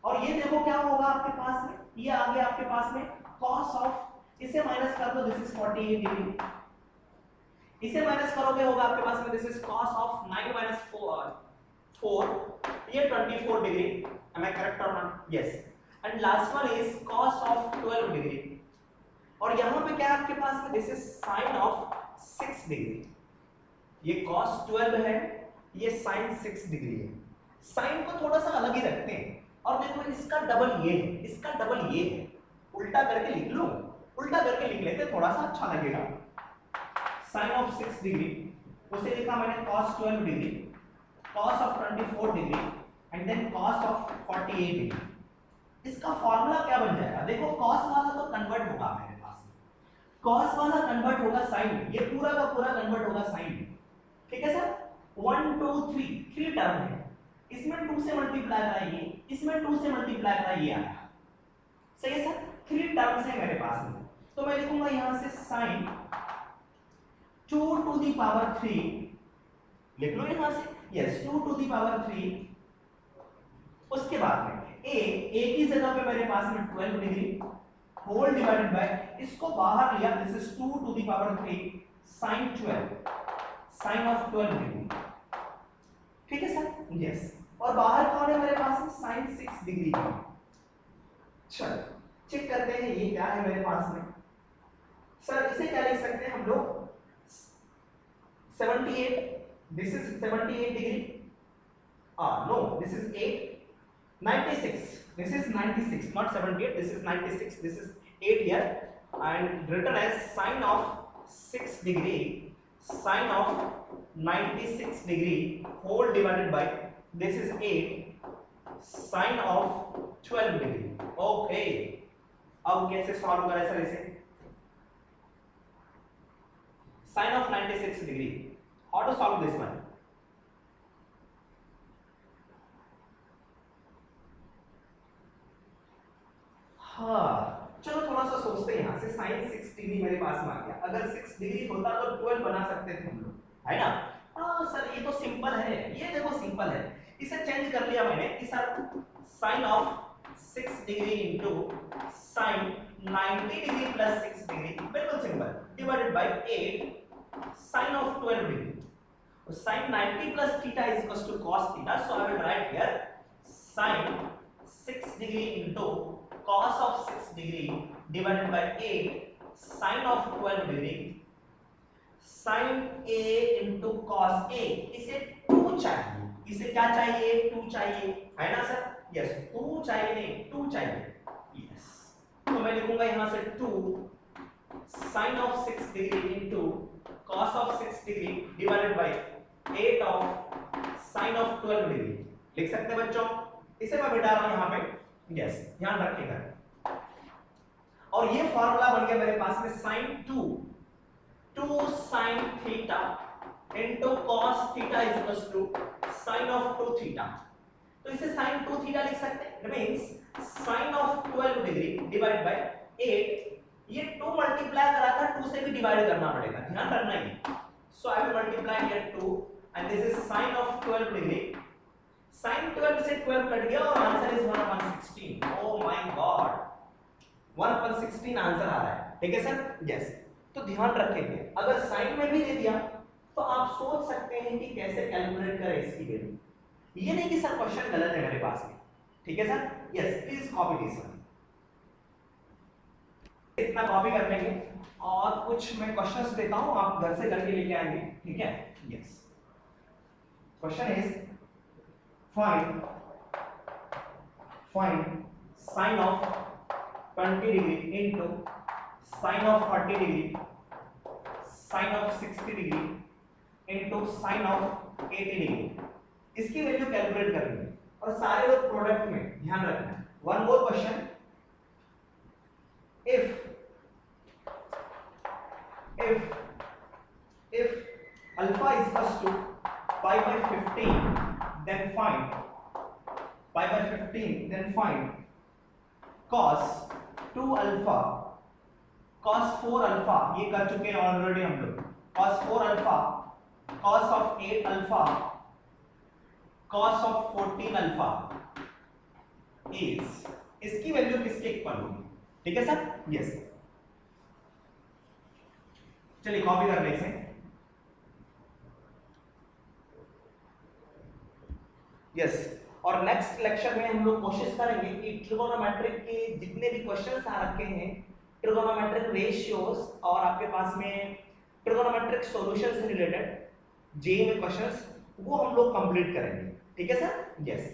Speaker 2: और ये देखो क्या होगा आपके पास में, ये आ गया आपके पास में cos ऑफ, इसे माइनस कर दो, दिस इज 48 डिग्री, इसे माइनस करोगे होगा आपके पास में this is cos of 9 minus 4 ये 24 degree, am I correct or not? Yes, and last one is cos of 12 degree, और यहां पे क्या आपके पास में this is sin of 6 degree, ये cos 12 है, ये sin 6 डिग्री है। sin को थोड़ा सा अलग ही रखते हैं, और देखो इसका डबल ये है, इसका डबल ये है, उल्टा करके लिख लो, उल्टा करके लिख लेते थोड़ा सा अच्छा लगेगा। sin ऑफ 6 डिग्री, उसे लिखा मैंने cos 12 degree, cos of 24 degree and then cos of 48 degree. इसका फॉर्मूला क्या बन जाएगा? देखो cos वाला तो कन्वर्ट होगा मेरे पास में, cos वाला कन्वर्ट होगा sin में, ये पूरा का पूरा कन्वर्ट होगा sin में, ठीक है सर। 1 2 3 टर्म है, इसमें 2 से मल्टीप्लाई करा ये, इसमें 2 से मल्टीप्लाई करा ये आया, सही है सर। 3 टर्म्स है मेरे पास में, तो मैं लिखूंगा यहां से sin 2 टू द पावर 3, लिख लो यहां से, यस 2 टू द पावर 3। उसके बाद में a की जगह पे मेरे पास में 12 डिग्री होल डिवाइडेड बाय, इसको बाहर लिया, this is 2 to the power 3 sin 12 sin of 12 degree, ठीक है सर, यस। और बाहर कौन है मेरे पास में? sin 6 डिग्री है। चलो चेक करते हैं ये क्या है मेरे पास में। सर इसे क्या लिख सकते हैं हम लोग? 78, this is 78 degree, no, this is 8, 96, this is 96, not 78, this is 96, this is 8 here, and written as sin of 6 degree, sin of 96 degree whole divided by, this is 8, sin of 12 degree, okay। अब कैसे solve करें sir इसे? sin of 96 degree. How to solve this one? हाँ, चलो थोड़ा सा सोचते हैं यहाँ से। sin 6 डिग्री मेरे पास में आ गया। अगर 6 डिग्री होता तो 12 बना सकते थे हम लोग, है ना? हाँ सर, ये तो सिंपल है, ये देखो सिंपल है। इसे चेंज कर लिया मैंने कि sir sin of 6 degree into sin 90 degree plus 6 degree, बिल्कुल simple, divided by 8 sin of 12 degree. sin 90 plus theta is equals to cos theta, so I will write here sin 6 degree into cos of 6 degree divided by 8 sin of 12 degree, sin a into cos a। इसे 2 चाहिए, इसे क्या चाहिए? 2 चाहिए, है ना sir? Yes, 2 चाहिए, नहीं 2 चाहिए, यस। तो मैं लिखूंगा यहां से 2 sin of 6 degree into cos of 6 degree divided by 8 of sin of 12 degree. लिख सकते हैं बच्चों? इसे मैं बिठा रहा हूं यहां पे, यस, ध्यान रखिएगा। और ये फार्मूला बन गया मेरे पास में sin 2 sin theta into cos theta is equals to sin of 2 theta. तो इसे sin 2 थीटा लिख सकते हैं। That means sin of 12 degree divided by 8, ये 2 मल्टीप्लाई करा था, 2 से भी डिवाइड करना पड़ेगा, ध्यान रखना है। So I will multiply here 2 and this is sin of 12 degree। sin 12 से 12 कट गया और answer is 1/16। Oh my God, 1/16 answer आ रहा है, ठीक है सर? यस। तो ध्यान रखेंगे, अगर साइन में भी दे दिया तो आप सोच सकते हैं कि कैसे कैलकुलेट करें इसकी वैल्यू। ये नहीं कि सर क्वेश्चन गलत है मेरे पास में, ठीक है sir? Yes, please copy this one. इतना कॉपी कर लेंगे और कुछ मैं क्वेश्चंस देता हूं, आप घर से करके लेके आएंगे, ठीक है? Yes. Question is find sin of 20 degree into sin of 40 degree, sin of 60 degree into sin of 80 degree। इसकी वैल्यू कैलकुलेट करनी है और सारे लोग प्रोडक्ट में ध्यान रखना। One more question, if alpha is equals to pi by 15, then find pi by 15, then find cos 2 alpha, cos 4 alpha, ये कर चुके हैं ऑलरेडी हम लोग। cos 4 alpha, cos of 8 alpha, cos of 14 alpha is, इसकी वैल्यू किसके equal होगी? ठीक है सर? यस। चलिए कॉपी कर लें इसे। यस, और नेक्स्ट लेक्चर में हम लोग कोशिश करेंगे कि ट्रिगोनोमेट्रिक के जितने भी क्वेश्चंस आ रखे हैं, ट्रिगोनोमेट्रिक रेशियोज और आपके पास में ट्रिगोनोमेट्रिक सॉल्यूशन से रिलेटेड जेईई में क्वेश्चंस, वो हम लोग कंप्लीट करेंगे, ठीक है सर? यस।